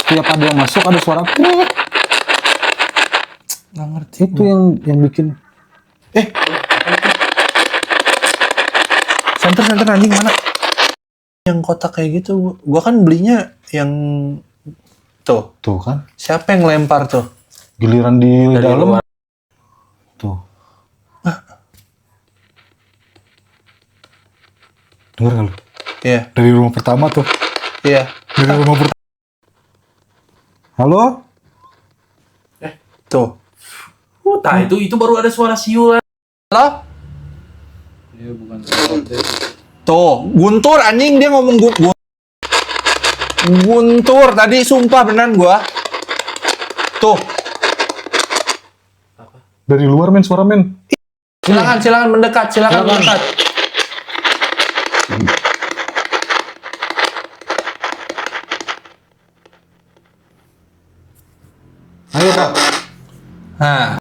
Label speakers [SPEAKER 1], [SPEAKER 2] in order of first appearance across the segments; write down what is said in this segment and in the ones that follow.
[SPEAKER 1] setiap ada yang masuk ada suara krik.
[SPEAKER 2] Nggak ngerti.
[SPEAKER 1] Itu yang bikin.
[SPEAKER 2] Senter anjing mana? Yang kotak kayak gitu. Gua kan belinya yang tuh.
[SPEAKER 1] Tuh kan.
[SPEAKER 2] Siapa yang lempar tuh?
[SPEAKER 1] Giliran di
[SPEAKER 2] Dari
[SPEAKER 1] dalam.
[SPEAKER 2] luar.
[SPEAKER 1] Tuh. Dengar nggak lu?
[SPEAKER 2] Iya.
[SPEAKER 1] Dari rumah pertama tuh.
[SPEAKER 2] Iya.
[SPEAKER 1] Dari rumah pertama. Halo?
[SPEAKER 2] Tuh.
[SPEAKER 3] Nah, itu baru ada suara siulan.
[SPEAKER 2] Halo?
[SPEAKER 3] Iya, bukan.
[SPEAKER 2] Tuh, Guntur anjing dia ngomong Guntur tadi sumpah beneran gua. Tuh,
[SPEAKER 1] Dari luar men suara men.
[SPEAKER 2] silakan mendekat, silakan mendekat.
[SPEAKER 1] Ayo Pak.
[SPEAKER 2] Nah,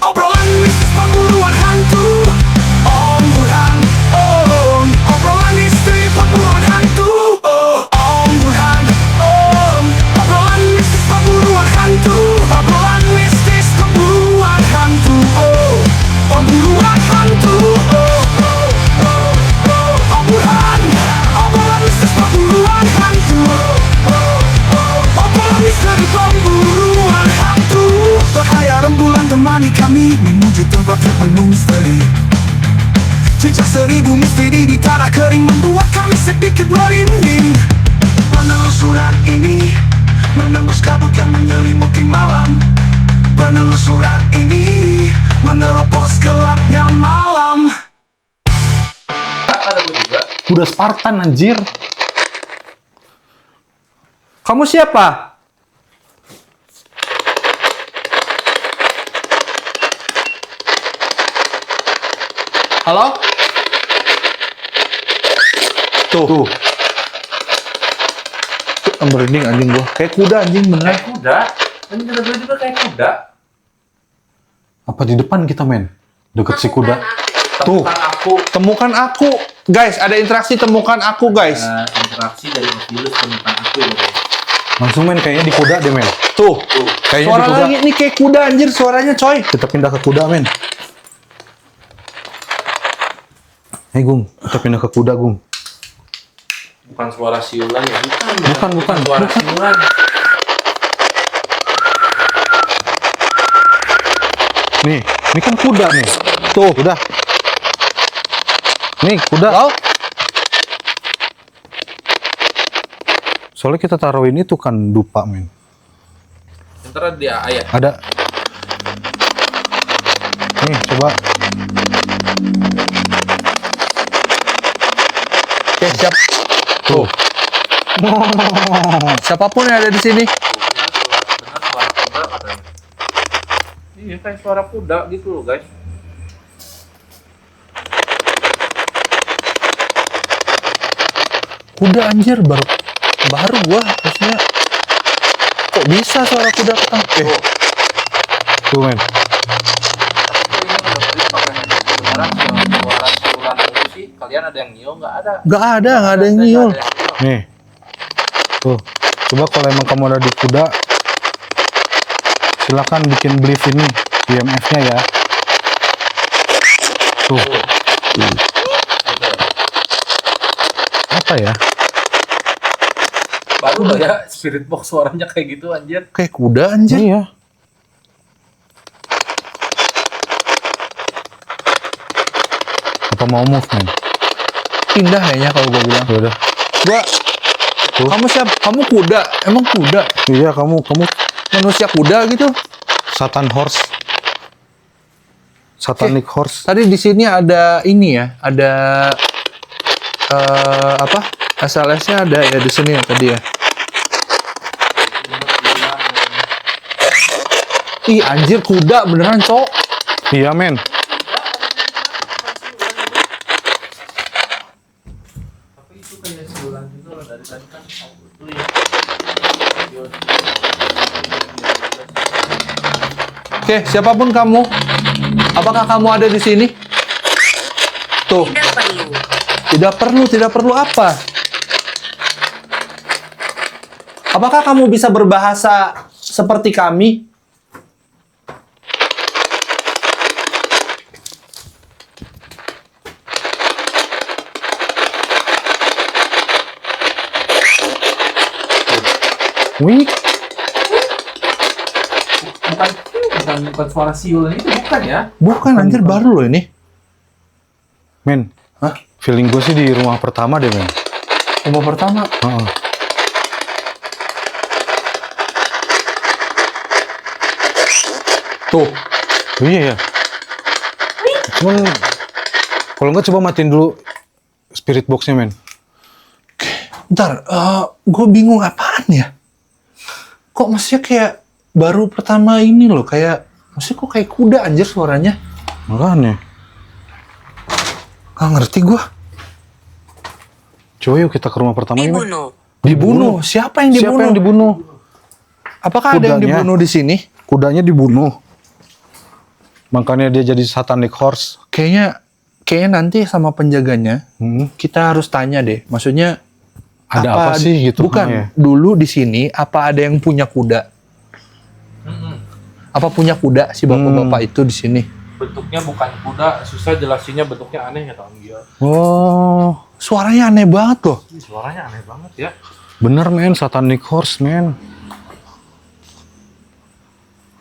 [SPEAKER 4] Obrolan mistis pemburuan hantu. Om Burhan, obrolan mistis pemburuan hantu. Om Burhan, obrolan mistis pemburuan hantu. Obrolan mistis pemburuan hantu. Pemburuan hantu. Om Burhan, obrolan mistis pemburuan hantu. Obrolan misteri pemburuan hantu. Bahaya rembulan temani kami menuju tempat terpenuh misteri. Jejak 1000 misteri di tanah kering membuat kami sedikit merinding. Penelusuran ini menembus kabut yang menyelimuti malam. Penelusuran ini menerobos gelapnya malam.
[SPEAKER 3] Ada gua juga.
[SPEAKER 1] Kuda Spartan anjir.
[SPEAKER 2] kamu siapa? Halo? Tuh. Merinding anjing gua. Kayak kuda anjing beneran.
[SPEAKER 3] Kayak kuda. Kan kita beli juga kayak kuda.
[SPEAKER 1] Apa di depan kita men? Deket si kuda. Tuh.
[SPEAKER 3] Temukan aku.
[SPEAKER 2] Temukan aku. Guys, ada interaksi temukan aku, guys.
[SPEAKER 3] Interaksi dari virus temukan aku ya guys.
[SPEAKER 1] Langsung men kayaknya di kuda deh men.
[SPEAKER 2] Tuh.
[SPEAKER 1] Kayaknya
[SPEAKER 2] Suara
[SPEAKER 1] di kuda.
[SPEAKER 2] lagi nih kayak kuda anjir suaranya, coy.
[SPEAKER 1] Kita pindah ke kuda men. Hei Gung, kita pindah ke kuda Gung.
[SPEAKER 3] Bukan suara siulan ya.
[SPEAKER 1] Bukan.
[SPEAKER 3] Suara siulan.
[SPEAKER 1] Nih, ini kan kuda nih. Tuh, kuda. Nih, kuda.
[SPEAKER 2] Halo?
[SPEAKER 1] Soalnya kita taruhin itu kan dupa men.
[SPEAKER 3] Ntar dia ayah.
[SPEAKER 1] Ada. Nih, coba.
[SPEAKER 2] Oke, siap.
[SPEAKER 1] Tuh.
[SPEAKER 2] Siapapun yang ada di sini.
[SPEAKER 3] Benar suara kuda katanya. Iya kayak suara kuda gitu loh guys.
[SPEAKER 2] Kuda anjir baru gua maksudnya kok bisa suara kuda ketang
[SPEAKER 1] Tuh men.
[SPEAKER 3] Aku ini udah beli pakai kedengaran suara siulan itu sih. Kalian ada yang nyium nggak ada?
[SPEAKER 2] nggak ada yang nyiul.
[SPEAKER 1] Nih. Tuh. Coba kalau emang kamu ada di kuda, silakan bikin belief ini IMF-nya ya. Tuh. Apa ya?
[SPEAKER 3] Baru lah ya spirit box suaranya kayak gitu anjir.
[SPEAKER 2] Kayak kuda anjir.
[SPEAKER 1] Iya. Apa mau move men?
[SPEAKER 2] Pindah kayaknya kalau gua bilang.
[SPEAKER 1] Ya udah.
[SPEAKER 2] Gua
[SPEAKER 1] Tuh.
[SPEAKER 2] kamu siapa? Kamu kuda. Emang kuda?
[SPEAKER 1] Iya, kamu
[SPEAKER 2] Manusia kuda gitu.
[SPEAKER 1] Satan horse. Satanic horse.
[SPEAKER 2] Tadi di sini ada ini ya, ada apa? SLS-nya ada ya di sini ya tadi ya. Ih anjir kuda beneran, Cok.
[SPEAKER 1] Iya, men.
[SPEAKER 3] Tapi itu kayak siulan juga loh, dari tadi kan itu ya.
[SPEAKER 2] Oke, siapapun kamu, apakah kamu ada di sini? Tuh. Tidak perlu apa? Apakah kamu bisa berbahasa seperti kami?
[SPEAKER 1] Wih,
[SPEAKER 3] Bukan suara siulan itu bukan ya?
[SPEAKER 2] Bukan, anjir, baru loh ini.
[SPEAKER 1] men.
[SPEAKER 2] Hah?
[SPEAKER 1] Feeling gue sih di rumah pertama deh, men.
[SPEAKER 2] Rumah pertama.
[SPEAKER 1] Heeh.
[SPEAKER 2] Tuh.
[SPEAKER 1] Iya ya. Cuman kalau nggak coba matiin dulu spirit box-nya, men.
[SPEAKER 2] Ntar, gue bingung apaan ya? Kok maksudnya kayak baru pertama ini loh, kayak maksudnya kok kayak kuda anjir suaranya?
[SPEAKER 1] Makanya.
[SPEAKER 2] Gak ngerti gue.
[SPEAKER 1] Coba yuk kita ke rumah pertama ini. Men.
[SPEAKER 2] Dibunuh. Siapa yang dibunuh?
[SPEAKER 1] Siapa yang dibunuh?
[SPEAKER 2] Apakah ada yang
[SPEAKER 1] Kudanya.
[SPEAKER 2] dibunuh di sini?
[SPEAKER 1] Kudanya dibunuh. Makanya dia jadi satanic horse.
[SPEAKER 2] Kayaknya nanti sama penjaganya
[SPEAKER 1] Hmm.
[SPEAKER 2] kita harus tanya deh. Maksudnya
[SPEAKER 1] Ada apa sih gitu?
[SPEAKER 2] Bukan.
[SPEAKER 1] Ya?
[SPEAKER 2] Dulu di sini apa ada yang punya kuda? Apa punya kuda si bapak-bapak itu di sini?
[SPEAKER 3] Bentuknya bukan kuda, susah jelasinnya, bentuknya aneh ya Tom Gio.
[SPEAKER 1] Oh,
[SPEAKER 2] Suaranya aneh banget loh.
[SPEAKER 3] Suaranya aneh banget ya.
[SPEAKER 1] bener, men, satanic horse, men.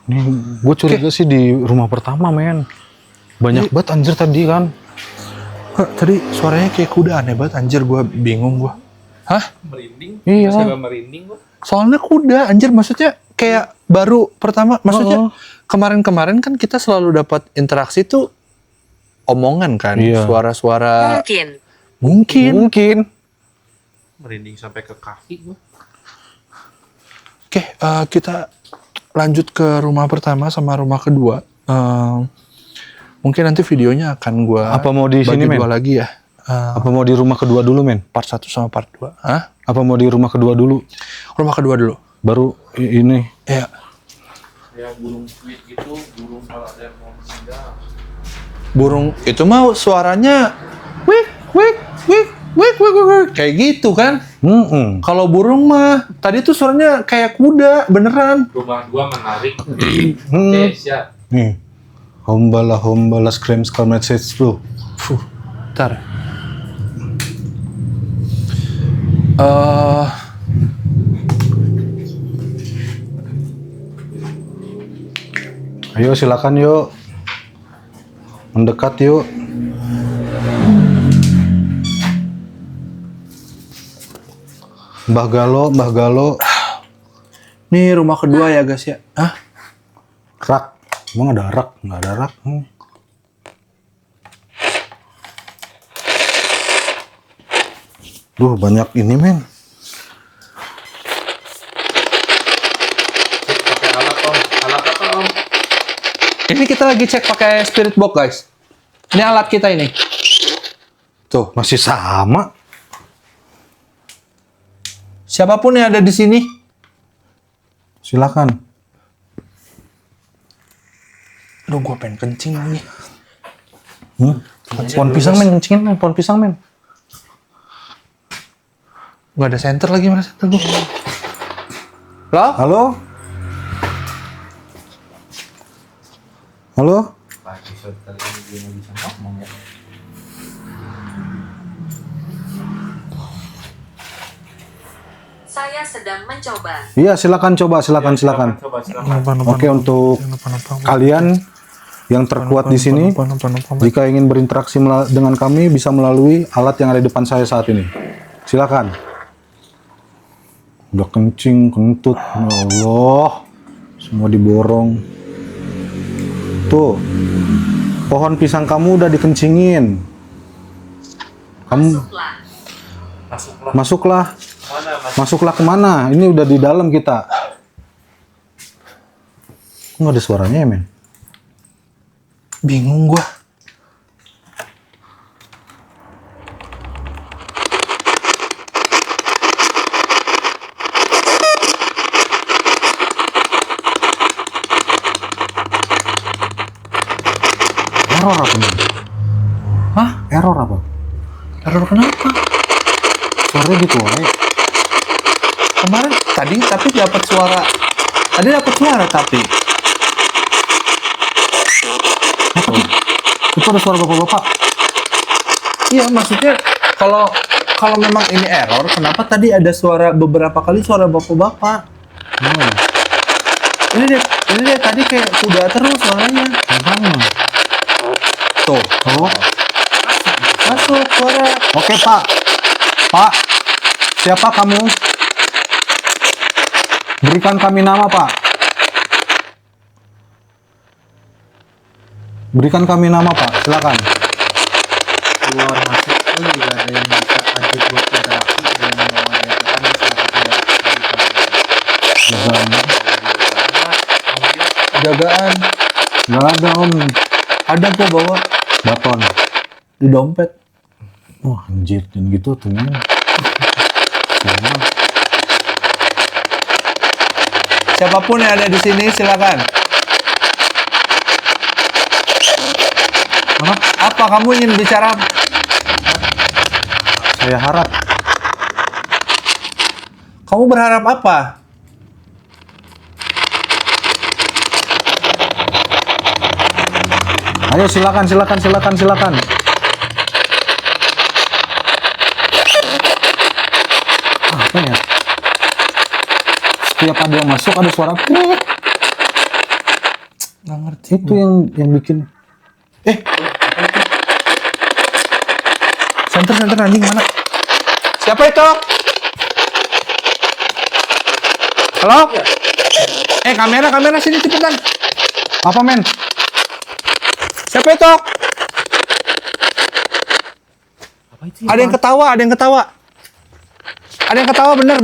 [SPEAKER 1] Nih, gue curiga sih di rumah pertama, men. Banyak banget anjir tadi kan.
[SPEAKER 2] Hah, tadi suaranya kayak kuda aneh banget anjir, gue bingung gue. Hah?
[SPEAKER 3] Merinding.
[SPEAKER 1] Iya.
[SPEAKER 3] Masih agak merinding kok.
[SPEAKER 2] Soalnya kuda anjir, maksudnya kayak baru pertama, maksudnya kemarin-kemarin kan kita selalu dapat interaksi tuh omongan kan,
[SPEAKER 1] Iya.
[SPEAKER 2] suara-suara.
[SPEAKER 5] Mungkin.
[SPEAKER 2] Mungkin.
[SPEAKER 3] Merinding sampai ke kaki gua.
[SPEAKER 2] Oke, kita lanjut ke rumah pertama sama rumah kedua. Mungkin nanti videonya akan gua
[SPEAKER 1] Apa mau di sini,
[SPEAKER 2] bagi
[SPEAKER 1] men?
[SPEAKER 2] dua lagi ya.
[SPEAKER 1] Apa mau di rumah kedua dulu, men?
[SPEAKER 2] Part 1 sama part 2. Hah?
[SPEAKER 1] Apa mau di rumah kedua dulu?
[SPEAKER 2] Rumah kedua dulu.
[SPEAKER 1] Baru ini.
[SPEAKER 2] Ya.
[SPEAKER 3] Kayak burung sweet gitu, burung kalau ada yang mau singgah.
[SPEAKER 2] Burung itu mah suaranya wik wik wik wik wik wik, wik. Kayak gitu kan. Kalau burung mah tadi tuh suaranya kayak kuda beneran.
[SPEAKER 3] Rumah gua menarik. Oke, siap.
[SPEAKER 1] Nih. Hombala screams come message flu.
[SPEAKER 2] Ntar.
[SPEAKER 1] Ayo silakan yuk. Mendekat yuk. Mbah Galo.
[SPEAKER 2] Nih rumah kedua ya guys ya. Hah?
[SPEAKER 1] Rak. Emang ada rak? Nggak ada rak. Duh, banyak ini, men.
[SPEAKER 3] Pakai alat Om. Alat apa Om?
[SPEAKER 2] Ini kita lagi cek pakai spirit box guys. Ini alat kita ini. Tuh.
[SPEAKER 1] Masih sama.
[SPEAKER 2] Siapapun yang ada di sini,
[SPEAKER 1] Silakan.
[SPEAKER 2] aduh gue pengen kencing lagi.
[SPEAKER 1] Pohon pisang, men. Kencingin, men. Pohon pisang, men.
[SPEAKER 2] Gak ada center lagi, mana center gue? Halo?
[SPEAKER 1] Halo? Halo?
[SPEAKER 3] Lagi kali ini dia nggak bisa ngomong ya.
[SPEAKER 5] Saya sedang mencoba.
[SPEAKER 1] Iya, silakan coba. Silakan.
[SPEAKER 3] Coba silakan.
[SPEAKER 1] Oke, untuk kalian yang terkuat di sini, jika ingin berinteraksi dengan kami, bisa melalui alat yang ada di depan saya saat ini. Silakan. Udah kencing, kentut. Ya Allah. Semua diborong. Tuh. Pohon pisang kamu udah dikencingin. Kamu
[SPEAKER 5] Masuklah.
[SPEAKER 1] masuklah.
[SPEAKER 3] Mana Mas?
[SPEAKER 1] Masuklah kemana? Ini udah di dalam kita. Nggak ada suaranya ya, men?
[SPEAKER 2] Bingung gua.
[SPEAKER 1] Error apa nih?
[SPEAKER 2] Hah?
[SPEAKER 1] Error apa?
[SPEAKER 2] Error kenapa?
[SPEAKER 1] Suaranya gitu wae.
[SPEAKER 2] Kemarin tadi tapi dapat suara. Tadi dapat suara tapi.
[SPEAKER 1] Itu ada suara bapak-bapak.
[SPEAKER 2] Iya, maksudnya kalau kalau memang ini error, kenapa tadi ada suara beberapa kali suara bapak-bapak?
[SPEAKER 1] Hmm.
[SPEAKER 2] Ini dia tadi kayak kuda terus suaranya.
[SPEAKER 1] Makanya.
[SPEAKER 2] Tuh,
[SPEAKER 1] Oh.
[SPEAKER 2] masuk suara.
[SPEAKER 1] Oke, Pak. Pak. Siapa kamu? Berikan kami nama, Pak. Berikan kami nama, Pak. Silakan.
[SPEAKER 3] Keluar masuk pun juga ada yang bisa lanjut buat interaksi dan membawa dataan
[SPEAKER 2] Jagaan.
[SPEAKER 1] Nggak ada, Om.
[SPEAKER 2] Ada gua bawa
[SPEAKER 1] Baton.
[SPEAKER 2] di dompet.
[SPEAKER 1] Wah, anjir. Dan gitu tuh, men. Siapa?
[SPEAKER 2] Siapapun yang ada di sini silakan. Apa kamu ingin bicara?
[SPEAKER 1] Saya harap.
[SPEAKER 2] Kamu berharap apa?
[SPEAKER 1] Ayo, silakan. Apa ya? Setiap ada yang masuk ada suara pik.
[SPEAKER 2] Nggak ngerti.
[SPEAKER 1] Itu yang bikin.
[SPEAKER 2] Center anjing mana? Siapa itu? Halo? Kamera sini cepetan.
[SPEAKER 1] Apa, men?
[SPEAKER 2] Siapa itu? Ada yang ketawa. Ada yang ketawa bener.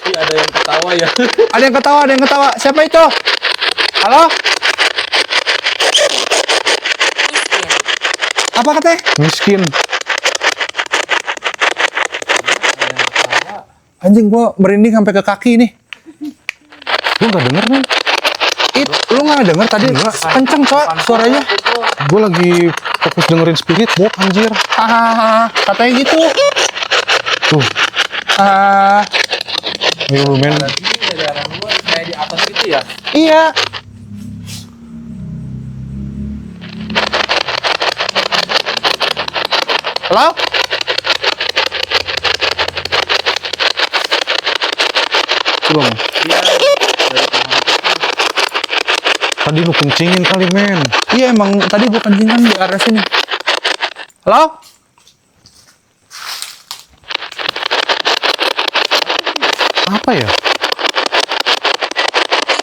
[SPEAKER 3] Iya, ada yang ketawa ya.
[SPEAKER 2] Ada yang ketawa. Siapa itu? Halo? Apa katanya?
[SPEAKER 1] Miskin.
[SPEAKER 2] Anjing gua merinding sampai ke kaki nih.
[SPEAKER 1] Gue nggak denger, men.
[SPEAKER 2] Lu nggak denger tadi? Kenceng coy suaranya.
[SPEAKER 1] Gue lagi fokus dengerin Spirit Box, anjir.
[SPEAKER 2] Hahaha, katanya gitu.
[SPEAKER 1] Tuh. Ayo lu, men.
[SPEAKER 3] Berarti ini dari arah luar kayak di atas gitu ya.
[SPEAKER 2] Iya. Halo?
[SPEAKER 1] Belum. Tadi lu kencingin kali, men.
[SPEAKER 2] Iya emang tadi gua kencingkan di arah sini. Halo?
[SPEAKER 1] Apa ya?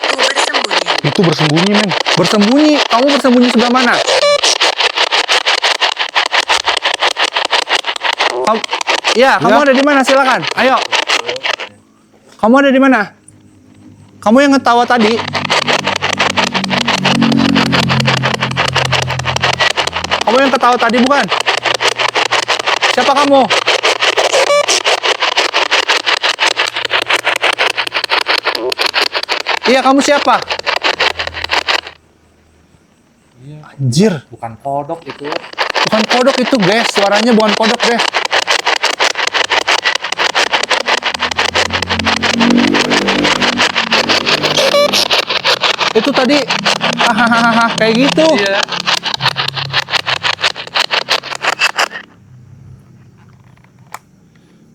[SPEAKER 5] Itu bersembunyi.
[SPEAKER 1] Itu bersembunyi, men.
[SPEAKER 2] Bersembunyi? Kamu bersembunyi sebelah mana? Kamu ada di mana? Silakan. Ayo. Kamu ada di mana? Kamu yang ngetawa tadi. Kamu yang ketawa tadi bukan? Siapa kamu? Iya, kamu siapa? Anjir.
[SPEAKER 3] Bukan kodok itu.
[SPEAKER 2] Bukan kodok itu, guys. Suaranya bukan kodok, guys. Itu tadi hahaha kayak gitu.
[SPEAKER 3] Iya.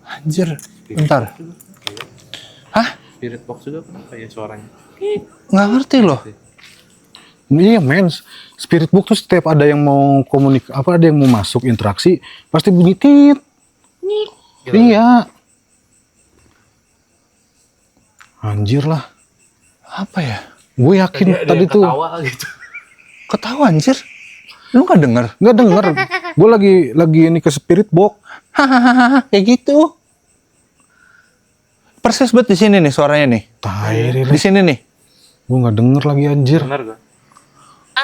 [SPEAKER 2] Anjir, bentar. Hah?
[SPEAKER 3] Spirit box juga kenapa ya suaranya?
[SPEAKER 2] Nggak ngerti loh.
[SPEAKER 1] Iya, men. Spirit Box tuh setiap ada yang mau ada yang mau masuk interaksi, pasti bunyi tit. Iya. Anjir lah.
[SPEAKER 2] Apa ya?
[SPEAKER 1] Gue yakin tadi tuh.
[SPEAKER 3] Ketawa gitu.
[SPEAKER 2] Ketawa anjir. Lu nggak denger?
[SPEAKER 1] Nggak denger. Gue lagi ini ke Spirit Box.
[SPEAKER 2] Hahaha kayak gitu. Persis banget di sini nih suaranya nih.
[SPEAKER 1] Tai,
[SPEAKER 2] Di sini nih.
[SPEAKER 1] gue nggak denger lagi, anjir.
[SPEAKER 3] Bener gak?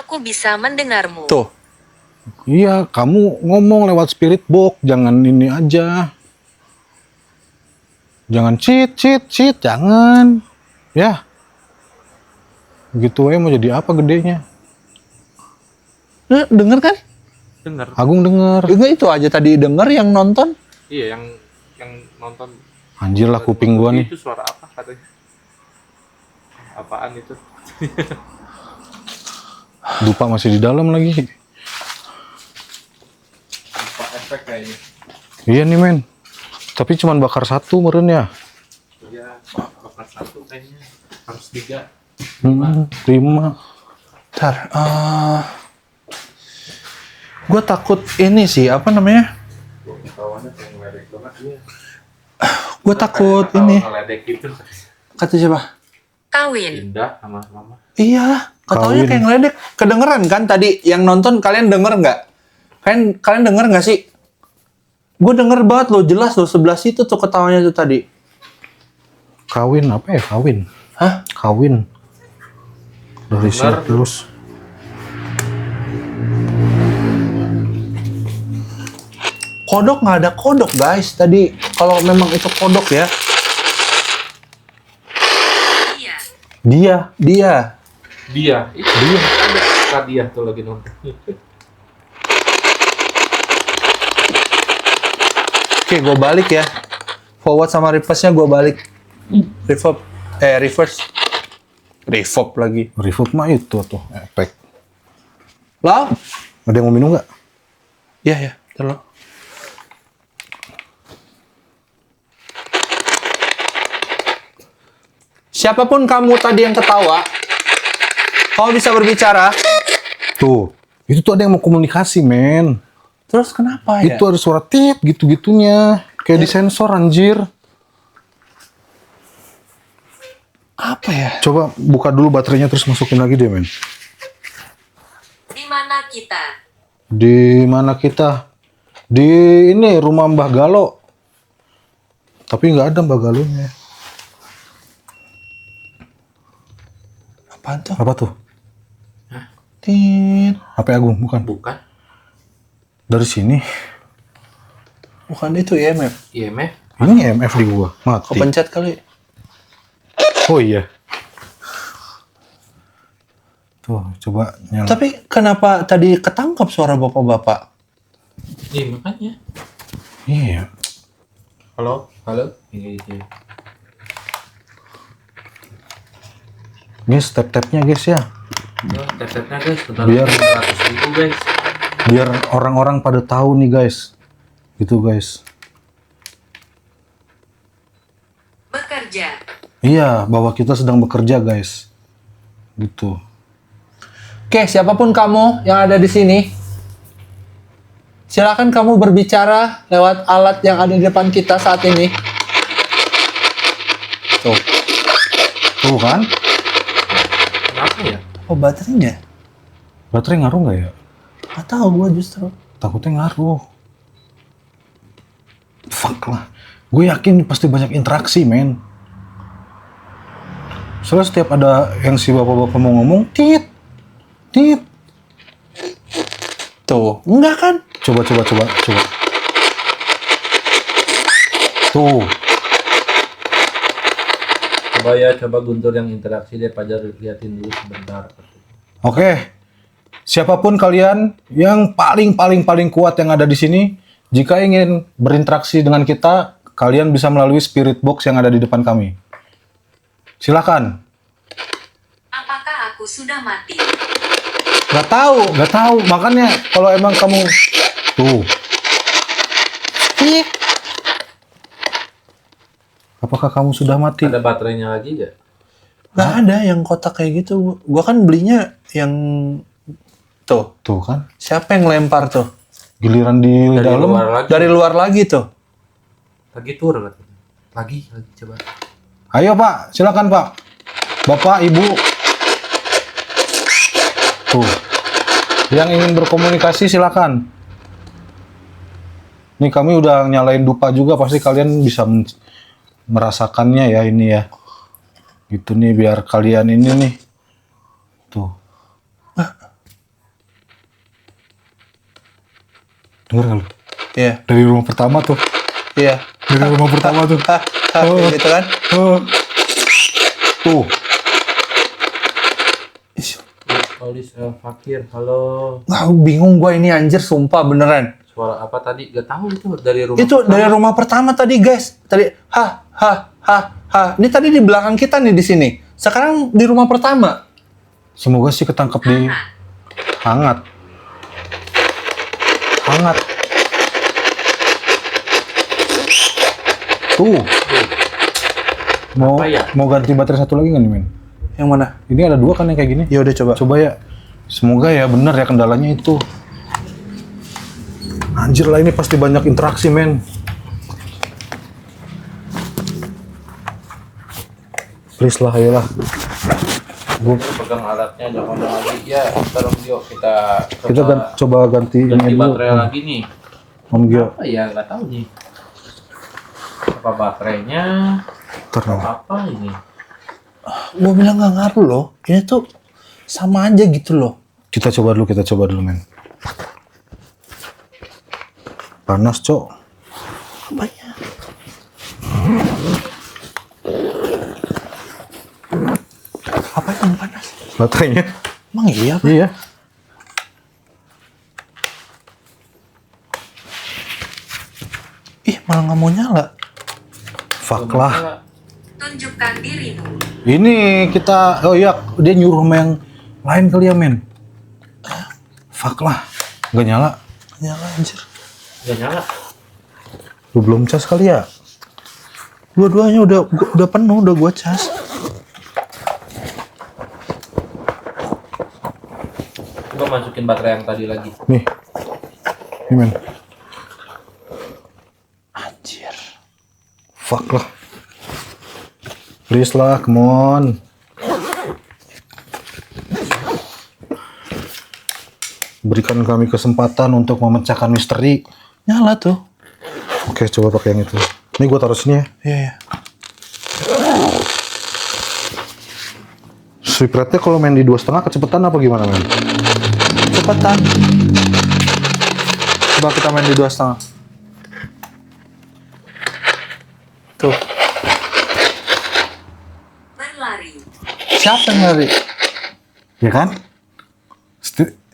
[SPEAKER 5] Aku bisa mendengarmu.
[SPEAKER 2] Tuh.
[SPEAKER 1] Iya, kamu ngomong lewat spirit box, jangan ini aja. Jangan cheat, jangan. Ya. Gitu mau jadi apa gedenya?
[SPEAKER 2] Denger kan?
[SPEAKER 3] Dengar.
[SPEAKER 1] Agung denger.
[SPEAKER 2] Enggak, itu aja tadi denger yang nonton.
[SPEAKER 3] Iya, yang nonton.
[SPEAKER 1] Anjir lah kuping gua nih.
[SPEAKER 3] Itu suara apa katanya? Apaan itu?
[SPEAKER 1] Dupa masih di dalam lagi.
[SPEAKER 3] Apa efek kayaknya?
[SPEAKER 1] Iya nih men. Tapi cuman bakar satu meren ya.
[SPEAKER 3] Iya, bakar satu kayaknya. Harus 3.
[SPEAKER 1] 5.
[SPEAKER 2] Ntar, gue takut ini sih, apa namanya?
[SPEAKER 3] Kawannya kayak ngeledek banget dia.
[SPEAKER 2] Gue takut ini.
[SPEAKER 3] Ngeledek gitu.
[SPEAKER 2] Kata siapa?
[SPEAKER 5] Kawin.
[SPEAKER 3] Indah sama mama.
[SPEAKER 2] Iya, katanya
[SPEAKER 1] Kawin.
[SPEAKER 2] kayak ngeledek. Kedengeran kan tadi yang nonton, kalian denger nggak? Kalian denger nggak sih? Gue denger banget loh, jelas loh, sebelah situ tuh ketawanya tuh tadi.
[SPEAKER 1] Kawin apa ya? Kawin.
[SPEAKER 2] Hah?
[SPEAKER 1] Kawin. Dari
[SPEAKER 3] Bener.
[SPEAKER 1] terus.
[SPEAKER 2] Kodok nggak ada kodok guys tadi. Kalau memang itu kodok ya.
[SPEAKER 5] Iya.
[SPEAKER 2] Dia.
[SPEAKER 3] Dia. Itu dia. Ada Kak dia tuh lagi nonton.
[SPEAKER 2] Oke, gue balik ya. Forward sama reverse-nya gue balik. Reverse. Reverb lagi.
[SPEAKER 1] Reverb mah itu tuh efek.
[SPEAKER 2] Lah?
[SPEAKER 1] Ada yang mau minum nggak?
[SPEAKER 2] Iya, terlalu. Siapapun kamu tadi yang ketawa, kamu bisa berbicara.
[SPEAKER 1] Tuh, itu tuh ada yang mau komunikasi men.
[SPEAKER 2] Terus kenapa ya?
[SPEAKER 1] Itu ada suara tit gitu-gitunya. Kayak disensor anjir.
[SPEAKER 2] Apa ya?
[SPEAKER 1] Coba buka dulu baterainya terus masukin lagi deh men.
[SPEAKER 5] Di mana kita?
[SPEAKER 1] Di mana kita? Di ini rumah Mbah Galo. Tapi nggak ada Mbah Galonya.
[SPEAKER 2] Apaan tuh?
[SPEAKER 1] Apa tuh?
[SPEAKER 2] Tit.
[SPEAKER 1] HP Agung? Bukan.
[SPEAKER 3] Bukan.
[SPEAKER 1] Dari sini.
[SPEAKER 2] Bukan itu ya, Mep.
[SPEAKER 3] IMF.
[SPEAKER 1] Ini EMF di gua. Mati.
[SPEAKER 2] Kepencet kali.
[SPEAKER 1] Oh iya. Tuh, coba nyala.
[SPEAKER 2] Tapi kenapa tadi ketangkap suara bapak-bapak?
[SPEAKER 3] Iya, makanya.
[SPEAKER 1] Iya.
[SPEAKER 3] Halo? Ini gitu.
[SPEAKER 1] Guys, tap-tapnya guys ya.
[SPEAKER 3] Tetepnya guys, bentar
[SPEAKER 1] Biar-
[SPEAKER 3] 100.000 guys.
[SPEAKER 1] Biar orang-orang pada tahu nih guys. Gitu guys.
[SPEAKER 5] Bekerja.
[SPEAKER 1] Iya, bahwa kita sedang bekerja guys. Gitu.
[SPEAKER 2] Oke, siapapun kamu yang ada di sini, silakan kamu berbicara lewat alat yang ada di depan kita saat ini. Tuh.
[SPEAKER 1] Tuh kan?
[SPEAKER 3] Kenapa ya?
[SPEAKER 2] Oh, baterainya?
[SPEAKER 1] Baterai ngaruh nggak ya?
[SPEAKER 2] Nggak tahu gue justru.
[SPEAKER 1] Takutnya ngaruh. Fuck lah. Gue yakin pasti banyak interaksi, men. Soalnya setiap ada yang si bapak-bapak mau ngomong, tit.
[SPEAKER 2] Tuh, enggak kan?
[SPEAKER 1] Coba. Tuh.
[SPEAKER 3] Coba Guntur yang interaksi deh, Pajar liatin dulu sebentar.
[SPEAKER 1] Oke. Siapapun kalian yang paling kuat yang ada di sini, jika ingin berinteraksi dengan kita, kalian bisa melalui spirit box yang ada di depan kami. Silakan.
[SPEAKER 5] Apakah aku sudah mati?
[SPEAKER 1] Gak tahu. Makanya kalau emang kamu tuh. Apakah kamu sudah mati?
[SPEAKER 3] Ada baterainya lagi gak?
[SPEAKER 2] Nggak ada yang kotak kayak gitu. Gua kan belinya yang tuh.
[SPEAKER 1] Tuh kan.
[SPEAKER 2] Siapa yang lempar tuh?
[SPEAKER 1] Giliran di
[SPEAKER 3] Dari
[SPEAKER 1] dalam.
[SPEAKER 3] luar lagi.
[SPEAKER 2] Dari luar lagi tuh.
[SPEAKER 3] Lagi tur katanya. Lagi coba.
[SPEAKER 1] Ayo Pak, silakan Pak. Bapak, Ibu. Tuh. Yang ingin berkomunikasi silakan. Nih kami udah nyalain dupa juga, pasti kalian bisa merasakannya ya ini ya. Gitu nih biar kalian ini nih. Tuh. Dengar nggak lu?
[SPEAKER 2] Iya.
[SPEAKER 1] Dari rumah pertama tuh.
[SPEAKER 2] Iya.
[SPEAKER 1] Dari rumah pertama tuh.
[SPEAKER 2] Kayak gitu kan?
[SPEAKER 1] Oh. Tuh.
[SPEAKER 3] Polis Fakir, halo.
[SPEAKER 2] Bingung gua ini anjir, sumpah beneran.
[SPEAKER 3] Suara apa tadi? Gak tahu itu dari rumah.
[SPEAKER 2] Itu dari rumah pertama tadi, guys. Tadi Ini tadi di belakang kita nih di sini. Sekarang di rumah pertama.
[SPEAKER 1] Semoga sih ketangkep di hangat. Hangat. Tuh. Mau
[SPEAKER 3] Apa ya?
[SPEAKER 1] mau ganti baterai satu lagi nggak nih, men?
[SPEAKER 2] Yang mana?
[SPEAKER 1] Ini ada 2 kan yang kayak gini.
[SPEAKER 2] Ya udah coba.
[SPEAKER 1] Coba ya. Semoga ya bener ya kendalanya itu. Anjir lah, ini pasti banyak interaksi, men. Please lah, ayolah. Gua
[SPEAKER 3] Pegang alatnya, jangan lagi. Ya, ntar Om Gio kita
[SPEAKER 1] coba ganti
[SPEAKER 3] ganti
[SPEAKER 1] ini dulu.
[SPEAKER 3] baterai lagi nih.
[SPEAKER 1] Om Gio.
[SPEAKER 3] Apa ya? Gak tahu nih. Apa baterainya?
[SPEAKER 1] Ntar nih.
[SPEAKER 3] Apa ini?
[SPEAKER 2] Gua bilang nggak ngaruh loh. Ini tuh sama aja gitu loh.
[SPEAKER 1] Kita coba dulu, men. Panas, Cok.
[SPEAKER 2] Apanya? Apa yang panas?
[SPEAKER 1] Baterainya.
[SPEAKER 2] Emang iya apa?
[SPEAKER 1] Iya.
[SPEAKER 2] Ih, malah nggak mau nyala.
[SPEAKER 1] Fuck lah.
[SPEAKER 5] Tunjukkan dirimu.
[SPEAKER 1] Ini kita, oh iya, dia nyuruh sama yang lain kali ya, men. Fuck lah. Nggak nyala.
[SPEAKER 2] Nggak nyala anjir.
[SPEAKER 3] Gak nyala.
[SPEAKER 1] Lu belum cas kali ya?
[SPEAKER 2] Dua-duanya udah penuh, udah gua cas.
[SPEAKER 3] Coba masukin baterai yang tadi lagi.
[SPEAKER 1] Nih. Nih, men.
[SPEAKER 2] Anjir.
[SPEAKER 1] Fuck lah. Please lah, come on. Berikan kami kesempatan untuk memecahkan misteri.
[SPEAKER 2] Nyala tuh.
[SPEAKER 1] Oke, coba pakai yang itu. Ini gua taruh sini ya.
[SPEAKER 2] Iya, iya.
[SPEAKER 1] Sweep rate-nya kalau main di 2,5 kecepatan apa gimana, men?
[SPEAKER 2] Cepetan. Coba kita main di 2,5. Tuh.
[SPEAKER 5] Berlari.
[SPEAKER 2] Siapa yang lari?
[SPEAKER 1] Ya kan?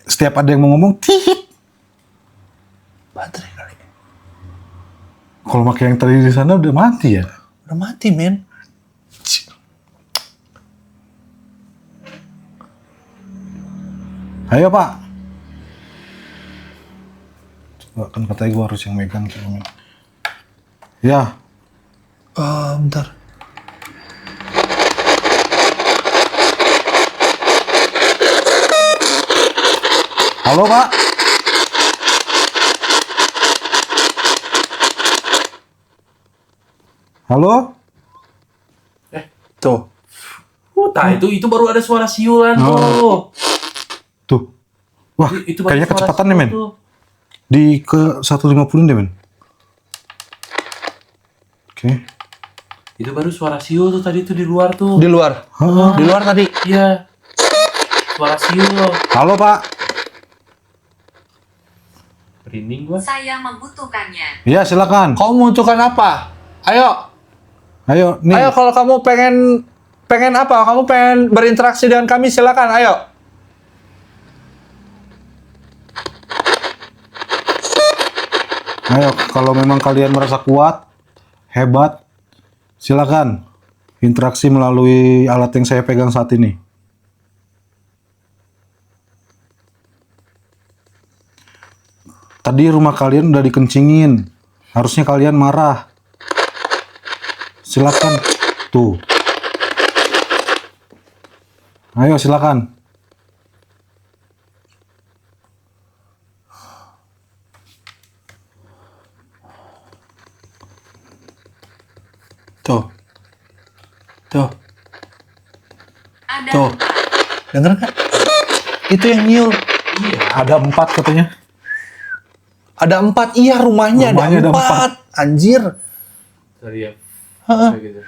[SPEAKER 1] Setiap ada yang mau ngomong, tit.
[SPEAKER 2] Baterai kali.
[SPEAKER 1] Kalau pakai yang tadi di sana udah mati ya?
[SPEAKER 2] Udah mati, men.
[SPEAKER 1] Ayo, Pak. Coba, kan katanya gue harus yang megang. Ya.
[SPEAKER 2] Bentar.
[SPEAKER 1] Halo, Pak. Halo?
[SPEAKER 2] Tuh.
[SPEAKER 3] Nah, itu baru ada suara siulan
[SPEAKER 1] Oh.
[SPEAKER 3] tuh.
[SPEAKER 1] Tuh. Wah,
[SPEAKER 3] Itu baru
[SPEAKER 1] kayaknya
[SPEAKER 3] suara
[SPEAKER 1] kecepatan
[SPEAKER 3] siul
[SPEAKER 1] nih, men.
[SPEAKER 3] tuh.
[SPEAKER 1] Di ke 150 deh, men. Oke.
[SPEAKER 3] Itu baru suara siul tuh tadi tuh di luar tuh.
[SPEAKER 2] Di luar.
[SPEAKER 1] Halo.
[SPEAKER 2] Di luar tadi.
[SPEAKER 3] Iya. Suara siul loh.
[SPEAKER 1] Halo, Pak.
[SPEAKER 3] Merinding gua.
[SPEAKER 5] Saya membutuhkannya.
[SPEAKER 1] Iya, silakan.
[SPEAKER 2] Kau membutuhkan apa? Ayo.
[SPEAKER 1] Ayo, nih.
[SPEAKER 2] Ayo kalau kamu pengen apa? Kamu pengen berinteraksi dengan kami, silakan. Ayo.
[SPEAKER 1] Ayo, kalau memang kalian merasa kuat, hebat, silakan interaksi melalui alat yang saya pegang saat ini. Tadi rumah kalian udah dikencingin, harusnya kalian marah. Silakan, tuh. Ayo, silakan.
[SPEAKER 2] Tuh. Tuh.
[SPEAKER 5] Ada
[SPEAKER 2] Tuh. Dengar nggak? Itu yang nyiul.
[SPEAKER 1] Ada 4 katanya.
[SPEAKER 2] Ada 4. Iya, rumahnya
[SPEAKER 1] Rumahnya
[SPEAKER 2] ada
[SPEAKER 1] ada
[SPEAKER 2] 4. Anjir.
[SPEAKER 3] Tadi ya.
[SPEAKER 2] Heeh.
[SPEAKER 3] Kayak gitu.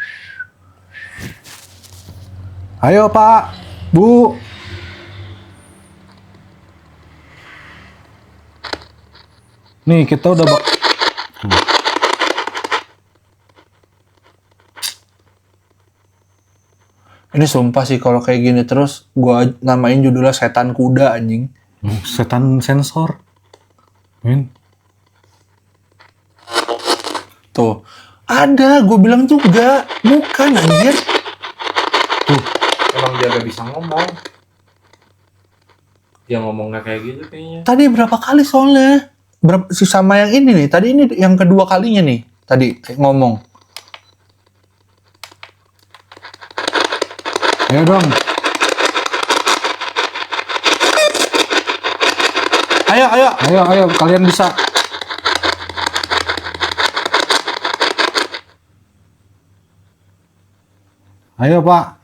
[SPEAKER 1] Ayo, Pak, Bu. Nih kita udah
[SPEAKER 2] Ini sumpah sih kalau kayak gini terus gua namain judulnya Setan Kuda anjing.
[SPEAKER 1] setan sensor. Men.
[SPEAKER 2] Tuh. Ada, gue bilang juga. Bukan anjir.
[SPEAKER 3] Emang dia gak bisa ngomong. Dia ngomongnya kayak gitu kayaknya.
[SPEAKER 2] Tadi berapa kali soalnya? Sama yang ini nih. Tadi ini yang kedua kalinya nih. Tadi kayak ngomong.
[SPEAKER 1] Ayo dong.
[SPEAKER 2] Ayo.
[SPEAKER 1] Ayo, kalian bisa. Ayo, Pak.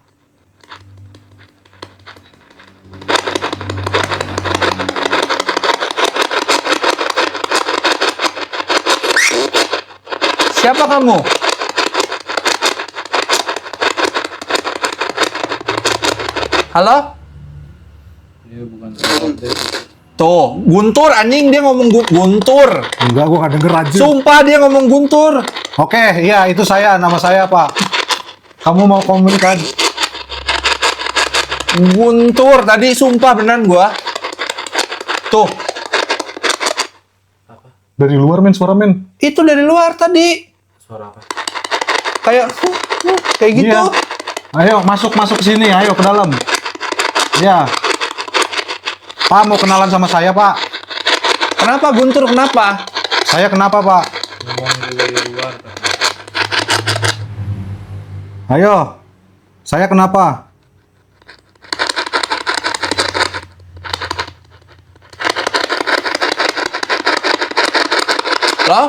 [SPEAKER 2] Siapa kamu? Halo?
[SPEAKER 3] Dia bukan robot deh.
[SPEAKER 2] Tuh, Guntur anjing dia ngomong Guntur.
[SPEAKER 1] Enggak, gua gak denger aja.
[SPEAKER 2] Sumpah dia ngomong Guntur.
[SPEAKER 1] Oke, iya itu saya, nama saya, Pak. Kamu mau komunikasi?
[SPEAKER 2] Guntur tadi sumpah beneran gua. Tuh,
[SPEAKER 1] Dari luar, men, suara, men.
[SPEAKER 2] itu dari luar tadi.
[SPEAKER 3] Suara apa?
[SPEAKER 2] Kayak gitu.
[SPEAKER 1] Iya. Ayo, masuk ke sini. Ayo, ke dalam. Ya. Pak, mau kenalan sama saya, Pak.
[SPEAKER 2] Kenapa Guntur? Kenapa?
[SPEAKER 1] Saya kenapa, Pak?
[SPEAKER 3] Ngomong dari luar.
[SPEAKER 1] Ayo. Saya kenapa?
[SPEAKER 2] Lo?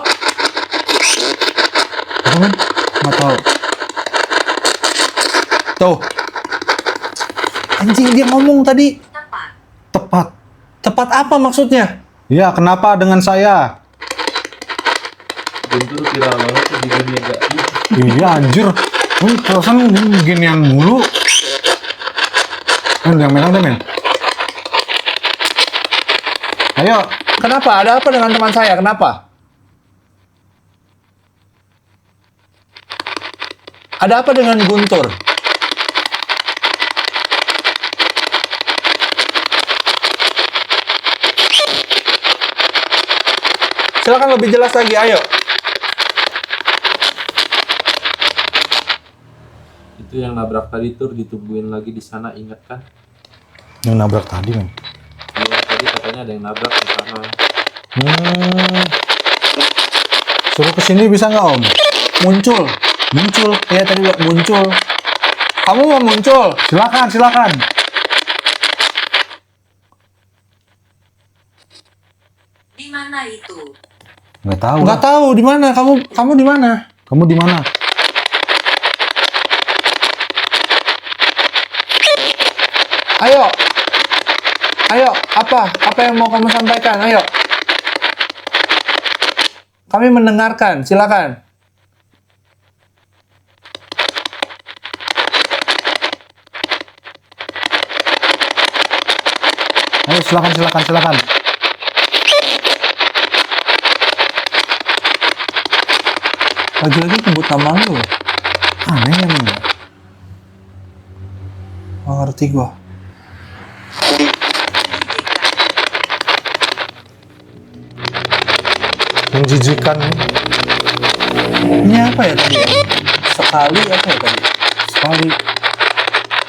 [SPEAKER 1] Apa, men?
[SPEAKER 2] Nggak tahu. Tuh. Anjing dia ngomong tadi.
[SPEAKER 5] Tepat.
[SPEAKER 1] Tepat.
[SPEAKER 2] Tepat apa maksudnya?
[SPEAKER 1] Iya, kenapa dengan saya?
[SPEAKER 3] Guntur viral banget tuh di dunia gak.
[SPEAKER 1] Iya, anjir. Perasaan ginian mulu. Yang megang deh, men. Ayo.
[SPEAKER 2] Kenapa? Ada apa dengan teman saya? Kenapa? Ada apa dengan Guntur? Silakan lebih jelas lagi, ayo.
[SPEAKER 3] Itu yang nabrak tadi tuh ditungguin lagi di sana, ingat kan?
[SPEAKER 1] Yang nabrak tadi, men.
[SPEAKER 3] Iya, tadi katanya ada yang nabrak di sana.
[SPEAKER 1] Suruh kesini bisa nggak, Om?
[SPEAKER 2] Muncul. Iya tadi udah muncul. Kamu mau muncul?
[SPEAKER 1] Silakan.
[SPEAKER 5] Di mana itu?
[SPEAKER 1] Nggak tahu.
[SPEAKER 2] Nggak tahu di mana. Kamu di mana?
[SPEAKER 1] Kamu di mana?
[SPEAKER 2] Ayo, apa yang mau kamu sampaikan? Ayo. Kami mendengarkan, silakan.
[SPEAKER 1] Ayo, silakan.
[SPEAKER 2] Lagi-lagi sebut nama lu.
[SPEAKER 1] Aneh ya, men.
[SPEAKER 2] Nggak ngerti gua.
[SPEAKER 1] Menjijikan.
[SPEAKER 2] Ini apa ya tadi? Sekali apa ya tadi?
[SPEAKER 1] Sekali.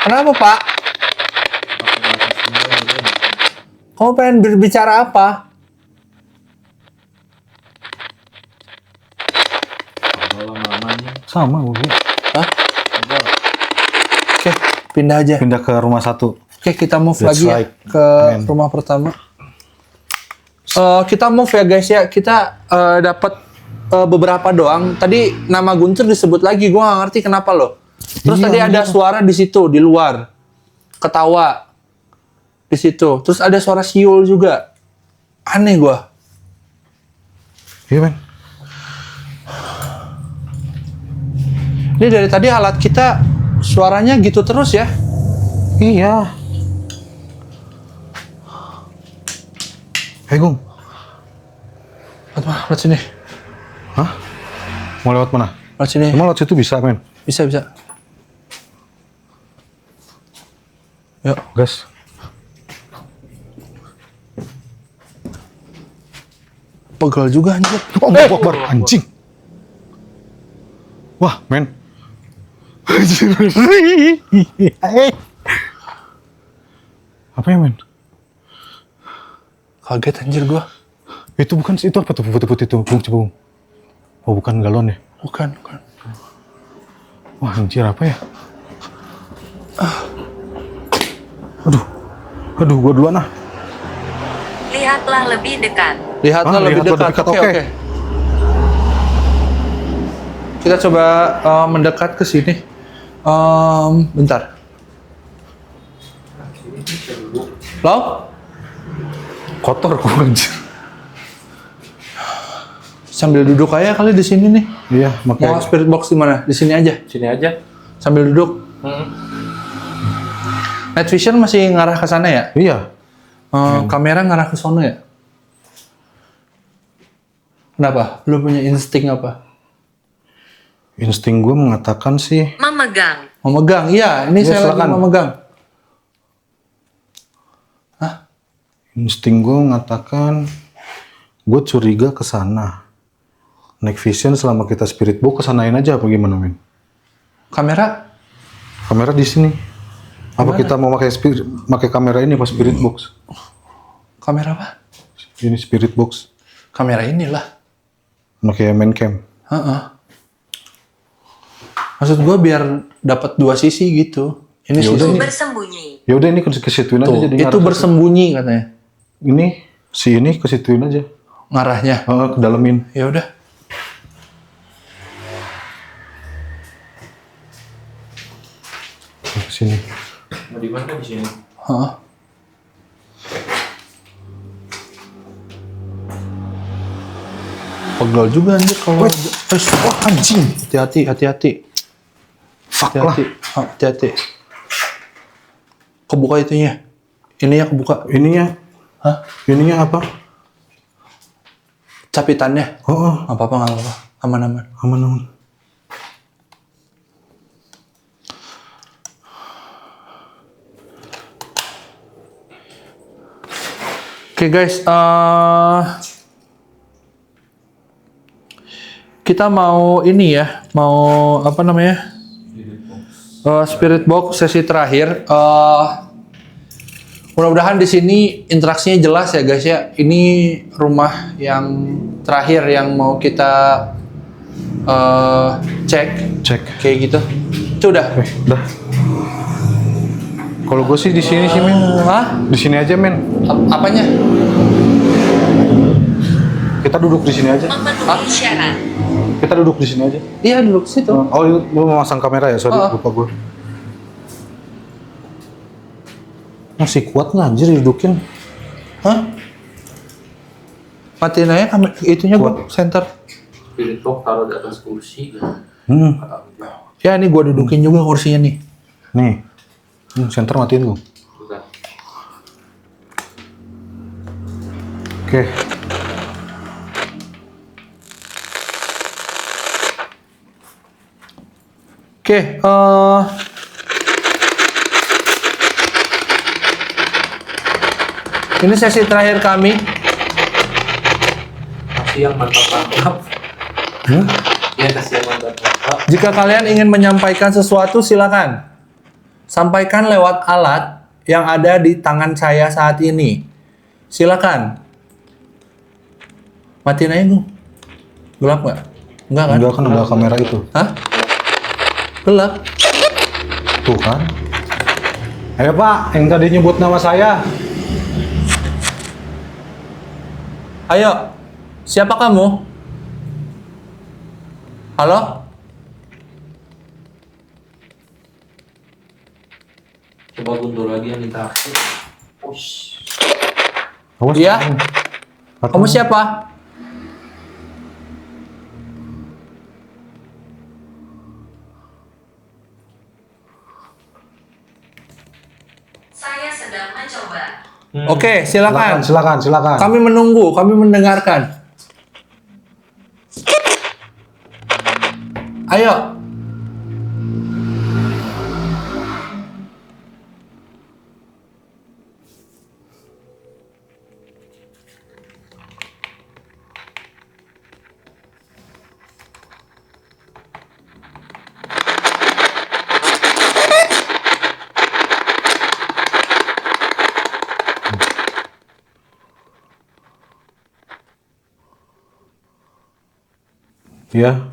[SPEAKER 2] Kenapa, Pak? Kamu pengen berbicara apa?
[SPEAKER 3] Lama-lamanya.
[SPEAKER 1] Sama gue.
[SPEAKER 2] Hah? Oke, pindah aja.
[SPEAKER 1] Pindah ke rumah satu.
[SPEAKER 2] Oke, kita move
[SPEAKER 1] That's
[SPEAKER 2] lagi ya
[SPEAKER 1] right,
[SPEAKER 2] ke
[SPEAKER 1] man.
[SPEAKER 2] rumah pertama. Kita move ya guys ya. Kita dapat beberapa doang. Tadi nama Guntur disebut lagi. Gua nggak ngerti kenapa loh. Terus
[SPEAKER 1] Iya,
[SPEAKER 2] tadi ada suara di situ di luar, ketawa di situ. Terus ada suara siul juga. Aneh gua.
[SPEAKER 1] Iya, men.
[SPEAKER 2] Ini dari tadi alat kita suaranya gitu terus ya.
[SPEAKER 1] Iya. Hei, Gung.
[SPEAKER 2] Lewat sini.
[SPEAKER 1] Hah? Mau lewat mana?
[SPEAKER 2] Lewat sini.
[SPEAKER 1] Emang lewat situ bisa, men?
[SPEAKER 2] Bisa. Yuk.
[SPEAKER 1] Gas.
[SPEAKER 2] Pegel juga anjir.
[SPEAKER 1] Allahu Akbar, anjing. Wah, men. Apa ya, men?
[SPEAKER 2] Kaget anjir gua.
[SPEAKER 1] Itu apa tuh putih-putih itu? Bung. Oh, bukan galon ya?
[SPEAKER 2] Bukan.
[SPEAKER 1] Wah, anjir apa ya? Aduh, gua duluan ah.
[SPEAKER 5] Lihatlah lebih dekat.
[SPEAKER 2] Lihatlah lebih
[SPEAKER 1] lihat
[SPEAKER 2] dekat.
[SPEAKER 1] lebih dekat,
[SPEAKER 2] Oke. Kita coba mendekat ke sini. Bentar. Lo?
[SPEAKER 1] Kotor gua anjir.
[SPEAKER 2] Sambil duduk aja kali di sini nih.
[SPEAKER 1] Iya,
[SPEAKER 2] Mau
[SPEAKER 1] makanya.
[SPEAKER 2] spirit box di mana? Di sini aja.
[SPEAKER 3] Sini aja.
[SPEAKER 2] Sambil duduk. Night vision masih ngarah ke sana ya?
[SPEAKER 1] Iya.
[SPEAKER 2] Kamera ngarah ke sana ya? Kenapa? Lu punya insting apa?
[SPEAKER 1] Insting gue mengatakan sih,
[SPEAKER 5] Memegang.
[SPEAKER 2] Memegang, iya. Ini
[SPEAKER 1] Ya,
[SPEAKER 2] saya lagi
[SPEAKER 1] silakan.
[SPEAKER 2] memegang.
[SPEAKER 1] insting gue mengatakan, gue curiga ke sana. Night vision selama kita spirit box kesanain aja apa gimana, men?
[SPEAKER 2] Kamera?
[SPEAKER 1] Kamera di sini. Apa kita mau pakai kamera ini pas spirit box?
[SPEAKER 2] Kamera apa?
[SPEAKER 1] Ini spirit box.
[SPEAKER 2] Kamera inilah.
[SPEAKER 1] Pakai main cam.
[SPEAKER 2] Heeh. Maksud gue biar dapat dua sisi gitu. Ini
[SPEAKER 1] Ya
[SPEAKER 2] sisi.
[SPEAKER 1] udah,
[SPEAKER 5] Bersembunyi.
[SPEAKER 1] Ya udah ini ke situin aja
[SPEAKER 2] Tuh,
[SPEAKER 1] jadi
[SPEAKER 2] itu
[SPEAKER 1] ngarah.
[SPEAKER 2] bersembunyi katanya.
[SPEAKER 1] Ini ke situin aja.
[SPEAKER 2] Ngarahnya.
[SPEAKER 1] Ke dalemin.
[SPEAKER 2] Ya udah.
[SPEAKER 1] Ke sini.
[SPEAKER 3] Mau di mana di sini?
[SPEAKER 2] Heeh. Pegel juga anjir kalau wah anjing. Hati-hati.
[SPEAKER 1] Fuck lah.
[SPEAKER 2] Hati-hati. Kebuka itunya. Ininya kebuka.
[SPEAKER 1] Ininya.
[SPEAKER 2] Hah?
[SPEAKER 1] Ininya apa?
[SPEAKER 2] Capitannya.
[SPEAKER 1] Oh,
[SPEAKER 2] Nggak apa-apa. Aman-aman.
[SPEAKER 1] aman.
[SPEAKER 2] Oke guys, kita mau ini ya, mau apa namanya? Spirit box sesi terakhir. Mudah-mudahan di sini interaksinya jelas ya guys ya. Ini rumah yang terakhir yang mau kita cek kayak gitu. Sudah.
[SPEAKER 1] Udah. Kalau gue sih di sini sih, men.
[SPEAKER 2] Hah?
[SPEAKER 1] Di sini aja, men.
[SPEAKER 2] Apanya?
[SPEAKER 1] Kita duduk di sini aja.
[SPEAKER 5] Memenuhi syarat.
[SPEAKER 1] Kita duduk di sini aja.
[SPEAKER 2] Iya duduk situ.
[SPEAKER 1] Oh, lu mau masang kamera ya? Sorry, lupa gue. Masih kuat nggak anjir didudukin?
[SPEAKER 2] Hah? Matiin aja itunya gua center.
[SPEAKER 3] Spirit box taruh di atas kursi.
[SPEAKER 2] Ya ini gua dudukin juga kursinya nih.
[SPEAKER 1] Nih. Center matiin gue.
[SPEAKER 3] Bentar.
[SPEAKER 1] Oke.
[SPEAKER 2] Oke, ini sesi terakhir kami.
[SPEAKER 3] Kasih yang mantap-mantap. Ya kasih yang mantap-mantap.
[SPEAKER 2] Jika kalian ingin menyampaikan sesuatu, silakan. Sampaikan lewat alat yang ada di tangan saya saat ini. Silakan. Matiin aja gue. Gelap nggak? Enggak kan?
[SPEAKER 1] Enggak kan ada kamera itu.
[SPEAKER 2] Hah? Gelap.
[SPEAKER 1] Tuh kan. Ayo Pak, yang tadi nyebut nama saya.
[SPEAKER 2] Ayo, siapa kamu? Halo?
[SPEAKER 3] Coba guntur lagi yang interaksi.
[SPEAKER 1] Awas.
[SPEAKER 2] Iya? Kamu siapa?
[SPEAKER 5] Saya sedang mencoba.
[SPEAKER 2] Oke, silakan.
[SPEAKER 1] Silakan.
[SPEAKER 2] Kami menunggu, kami mendengarkan. Ayo.
[SPEAKER 1] Ya.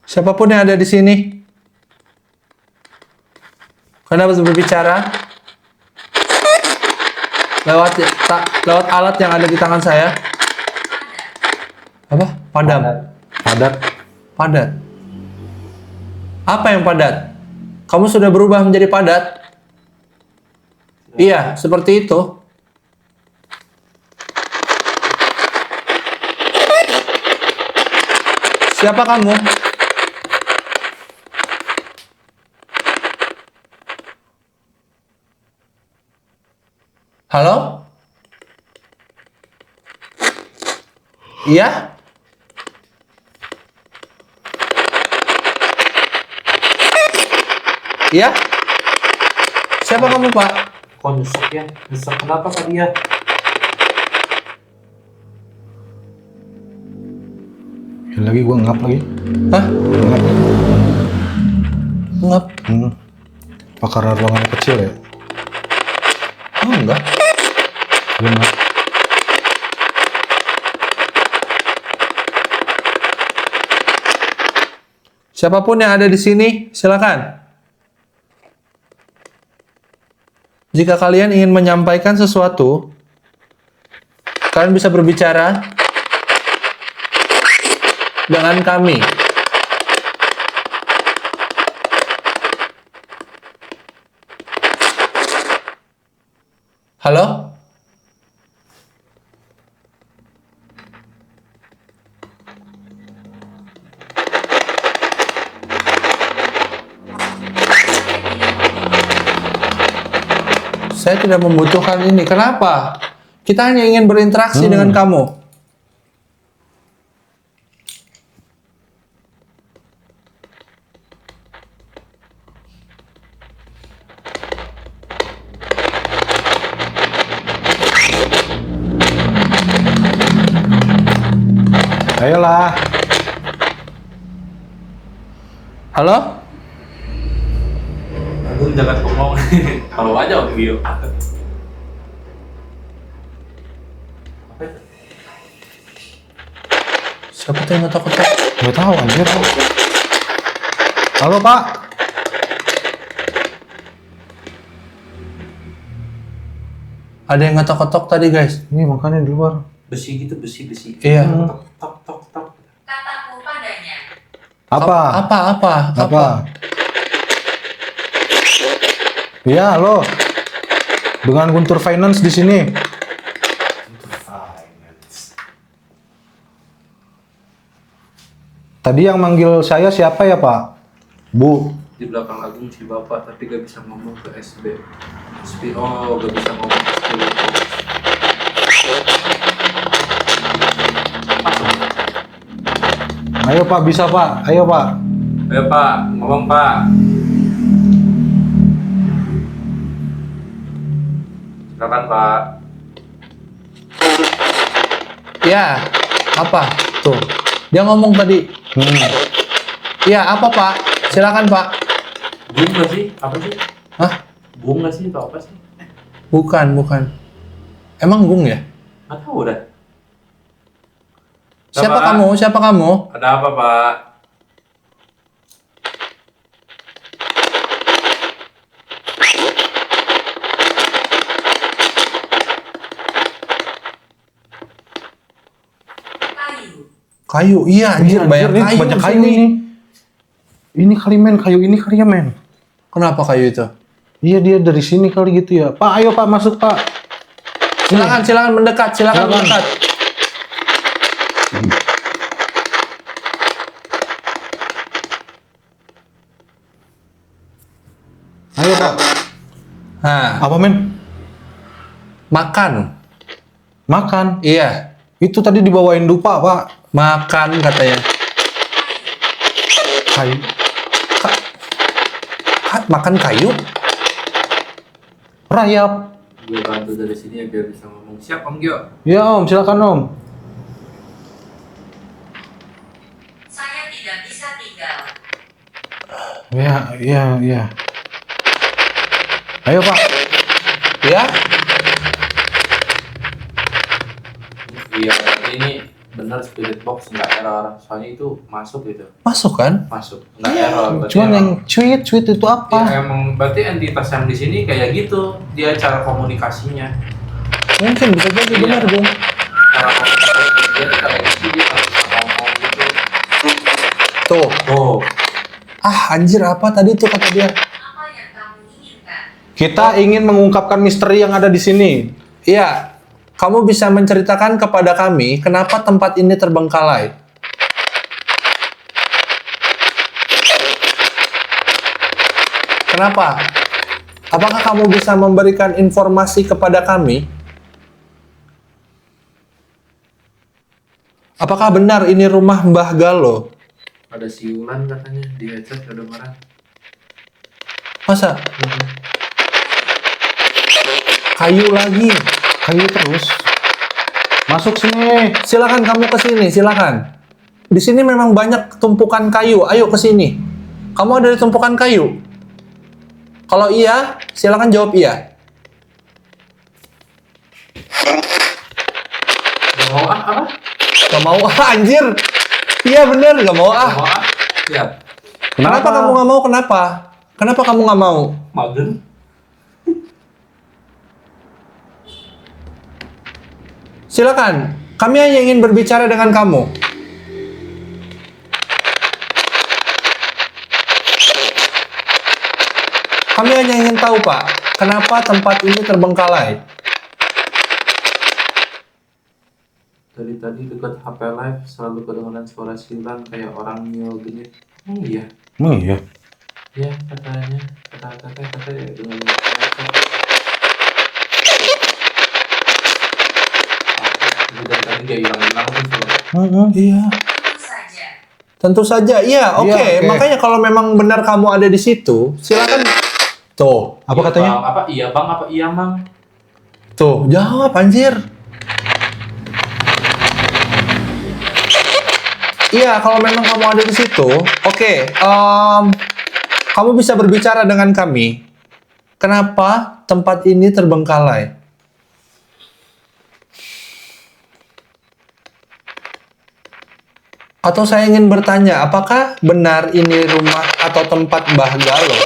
[SPEAKER 2] Siapapun yang ada di sini, Anda harus berbicara lewat alat yang ada di tangan saya. Apa? Padam.
[SPEAKER 1] Padat.
[SPEAKER 2] Padat. Apa yang padat? Kamu sudah berubah menjadi padat? Iya, seperti itu. Siapa kamu? Halo? Iya? Iya? Siapa kamu, Pak?
[SPEAKER 3] Kok nyesek ya? Nyesek kenapa Kak dia?
[SPEAKER 1] Ya lagi gue ngap lagi.
[SPEAKER 2] Hah?
[SPEAKER 1] Ngap.
[SPEAKER 2] Ngap?
[SPEAKER 1] Apa karena ruangannya kecil ya?
[SPEAKER 2] Oh, enggak.
[SPEAKER 1] Gue ngap.
[SPEAKER 2] Siapapun yang ada di sini, silakan. Jika kalian ingin menyampaikan sesuatu, kalian bisa berbicara dengan kami. Halo? Saya tidak membutuhkan ini. Kenapa? Kita hanya ingin berinteraksi dengan kamu.
[SPEAKER 1] Ayolah.
[SPEAKER 2] Halo?
[SPEAKER 3] Aduh, jangan ngomong. Kalau aja video.
[SPEAKER 2] Siapa tuh yang ngetok-ngetok?
[SPEAKER 1] Gak tahu anjir. Halo Pak.
[SPEAKER 2] Ada yang ngetok-ngetok tadi, guys.
[SPEAKER 1] Ini makanya di luar.
[SPEAKER 3] Besi gitu, besi.
[SPEAKER 2] Iya.
[SPEAKER 3] Tok, tok, tok.
[SPEAKER 5] Kataku padanya.
[SPEAKER 1] Apa?
[SPEAKER 2] Apa?
[SPEAKER 1] Iya, halo. Dengan Guntur Finance di sini. Tadi yang manggil saya siapa ya, Pak? Bu.
[SPEAKER 3] Di belakang Agung si bapak, tapi gak bisa ngomong ke SB. Oh, gak bisa ngomong ke SB.
[SPEAKER 1] Ayo Pak, bisa Pak. Ayo Pak.
[SPEAKER 3] Ayo Pak, ngomong Pak. Silakan Pak.
[SPEAKER 2] Ya, apa? Tuh. Dia ngomong tadi. Iya, apa, Pak? Silakan, Pak.
[SPEAKER 3] Bung gak sih? Apa sih?
[SPEAKER 2] Hah?
[SPEAKER 3] Bung gak sih? Atau apa sih?
[SPEAKER 2] Bukan. Emang Gung ya?
[SPEAKER 3] Gak tahu dah.
[SPEAKER 2] Siapa
[SPEAKER 3] Pak?
[SPEAKER 2] kamu? Siapa kamu?
[SPEAKER 3] Ada apa Pak?
[SPEAKER 2] Kayu. Iya, anjir, banyak
[SPEAKER 1] nih,
[SPEAKER 2] kayu.
[SPEAKER 1] banyak
[SPEAKER 2] di
[SPEAKER 1] kayu
[SPEAKER 2] sini.
[SPEAKER 1] ini. Ini kali men, kayu ini kali ya men.
[SPEAKER 2] Kenapa kayu itu?
[SPEAKER 1] Iya dia dari sini kali gitu ya. Pak, ayo Pak masuk Pak.
[SPEAKER 2] Silakan mendekat, silakan
[SPEAKER 1] Silakan.
[SPEAKER 2] mendekat.
[SPEAKER 1] Ayo Pak.
[SPEAKER 2] Nah,
[SPEAKER 1] Apa men?
[SPEAKER 2] makan.
[SPEAKER 1] Makan.
[SPEAKER 2] Iya,
[SPEAKER 1] Itu tadi dibawain dupa Pak.
[SPEAKER 2] makan katanya. Kayu. Makan kayu?
[SPEAKER 1] Rayap.
[SPEAKER 3] Gue bantu dari sini ya biar bisa ngomong. Siap Om Gio?
[SPEAKER 1] Ya Om, silakan Om.
[SPEAKER 5] Saya tidak bisa tinggal.
[SPEAKER 1] Ya. Ayo Pak.
[SPEAKER 2] Ya?
[SPEAKER 3] Iya, berarti ini bener spirit box nggak error. Soalnya itu masuk gitu.
[SPEAKER 2] Masuk kan?
[SPEAKER 3] Masuk. Nggak error. Berarti
[SPEAKER 1] Cuman yang
[SPEAKER 3] emang-
[SPEAKER 1] cuit itu apa?
[SPEAKER 3] Ya, emang berarti entitas yang di sini kayak gitu. Dia cara komunikasinya.
[SPEAKER 2] Mungkin bisa jadi
[SPEAKER 3] Iya.
[SPEAKER 2] benar, Bung.
[SPEAKER 3] Cara komunikasi dia tuh kayak gitu, dia nggak bisa ngomong gitu.
[SPEAKER 2] Tuh.
[SPEAKER 3] Oh,
[SPEAKER 2] Anjir apa tadi tuh kata dia?
[SPEAKER 5] Apa yang kamu inginkan?
[SPEAKER 1] Kita ingin mengungkapkan misteri yang ada di sini.
[SPEAKER 2] Iya. Kamu bisa menceritakan kepada kami kenapa tempat ini terbengkalai? Kenapa? Apakah kamu bisa memberikan informasi kepada kami? Apakah benar ini rumah Mbah Galo?
[SPEAKER 3] ada siulan katanya di headset kedengeran.
[SPEAKER 2] Masa? Kayu lagi.
[SPEAKER 1] Kayu terus. Masuk sini.
[SPEAKER 2] Silakan kamu ke sini, silakan. Di sini memang banyak tumpukan kayu. Ayo ke sini. Kamu ada di tumpukan kayu? Kalau iya, silakan jawab iya.
[SPEAKER 3] Gak mau apa?
[SPEAKER 2] Gak mau anjir. Iya bener, gak mau
[SPEAKER 3] Gak mau Siap.
[SPEAKER 2] Kenapa kamu gak mau? Kenapa? Kenapa kamu gak mau?
[SPEAKER 3] Magen.
[SPEAKER 2] Silakan. Kami hanya ingin berbicara dengan kamu. Kami hanya ingin tahu, Pak, kenapa tempat ini terbengkalai?
[SPEAKER 3] Tadi dekat HP live selalu kedengaran suara siulan kayak orang nyul genit. Oh iya.
[SPEAKER 1] Emang iya.
[SPEAKER 3] Ya katanya kata dengan udah tadi dia hilang tuh suara.
[SPEAKER 2] Iya.
[SPEAKER 5] Tentu saja.
[SPEAKER 2] Tentu saja, iya, oke.
[SPEAKER 1] Iya, oke.
[SPEAKER 2] Makanya kalau memang benar kamu ada di situ, silakan. Tuh,
[SPEAKER 1] Apa katanya?
[SPEAKER 3] Bang, apa iya mang?
[SPEAKER 2] tuh, jawab anjir. Iya, kalau memang kamu ada di situ, oke. Kamu bisa berbicara dengan kami. Kenapa tempat ini terbengkalai? Atau saya ingin bertanya, apakah benar ini rumah atau tempat Mbah Galo?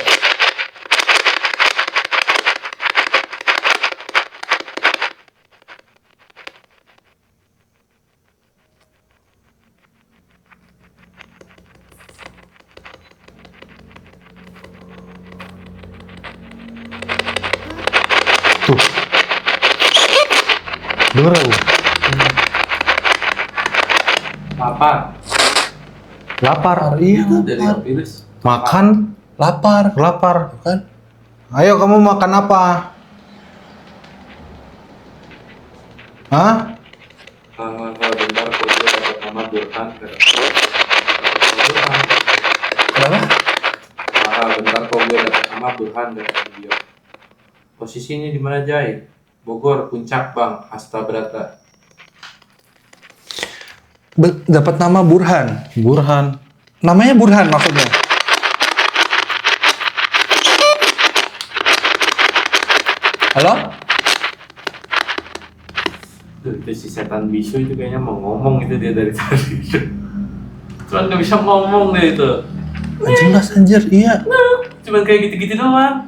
[SPEAKER 1] Denger aku.
[SPEAKER 3] Lapar.
[SPEAKER 1] Lapar.
[SPEAKER 2] Iya,
[SPEAKER 3] Itu dari virus.
[SPEAKER 1] Makan.
[SPEAKER 2] lapar,
[SPEAKER 1] Lapar.
[SPEAKER 2] kan?
[SPEAKER 1] Ayo kamu makan apa? Hah?
[SPEAKER 3] Bentar kok gue dapat nama Burhan.
[SPEAKER 2] Kenapa?
[SPEAKER 3] Bentar kok gue dapat nama Burhan dari video. Posisinya di mana Jai? Bogor, Puncak Bang, Hasta Berata.
[SPEAKER 2] Dapat nama Burhan.
[SPEAKER 1] Burhan.
[SPEAKER 2] Namanya Burhan maksudnya. Halo?
[SPEAKER 3] Tuh, itu si setan bisu itu kayaknya mau ngomong itu dia dari tadi. Cuman nggak bisa ngomong deh itu.
[SPEAKER 2] Jelas anjir, iya.
[SPEAKER 3] Cuman kayak gitu-gitu doang.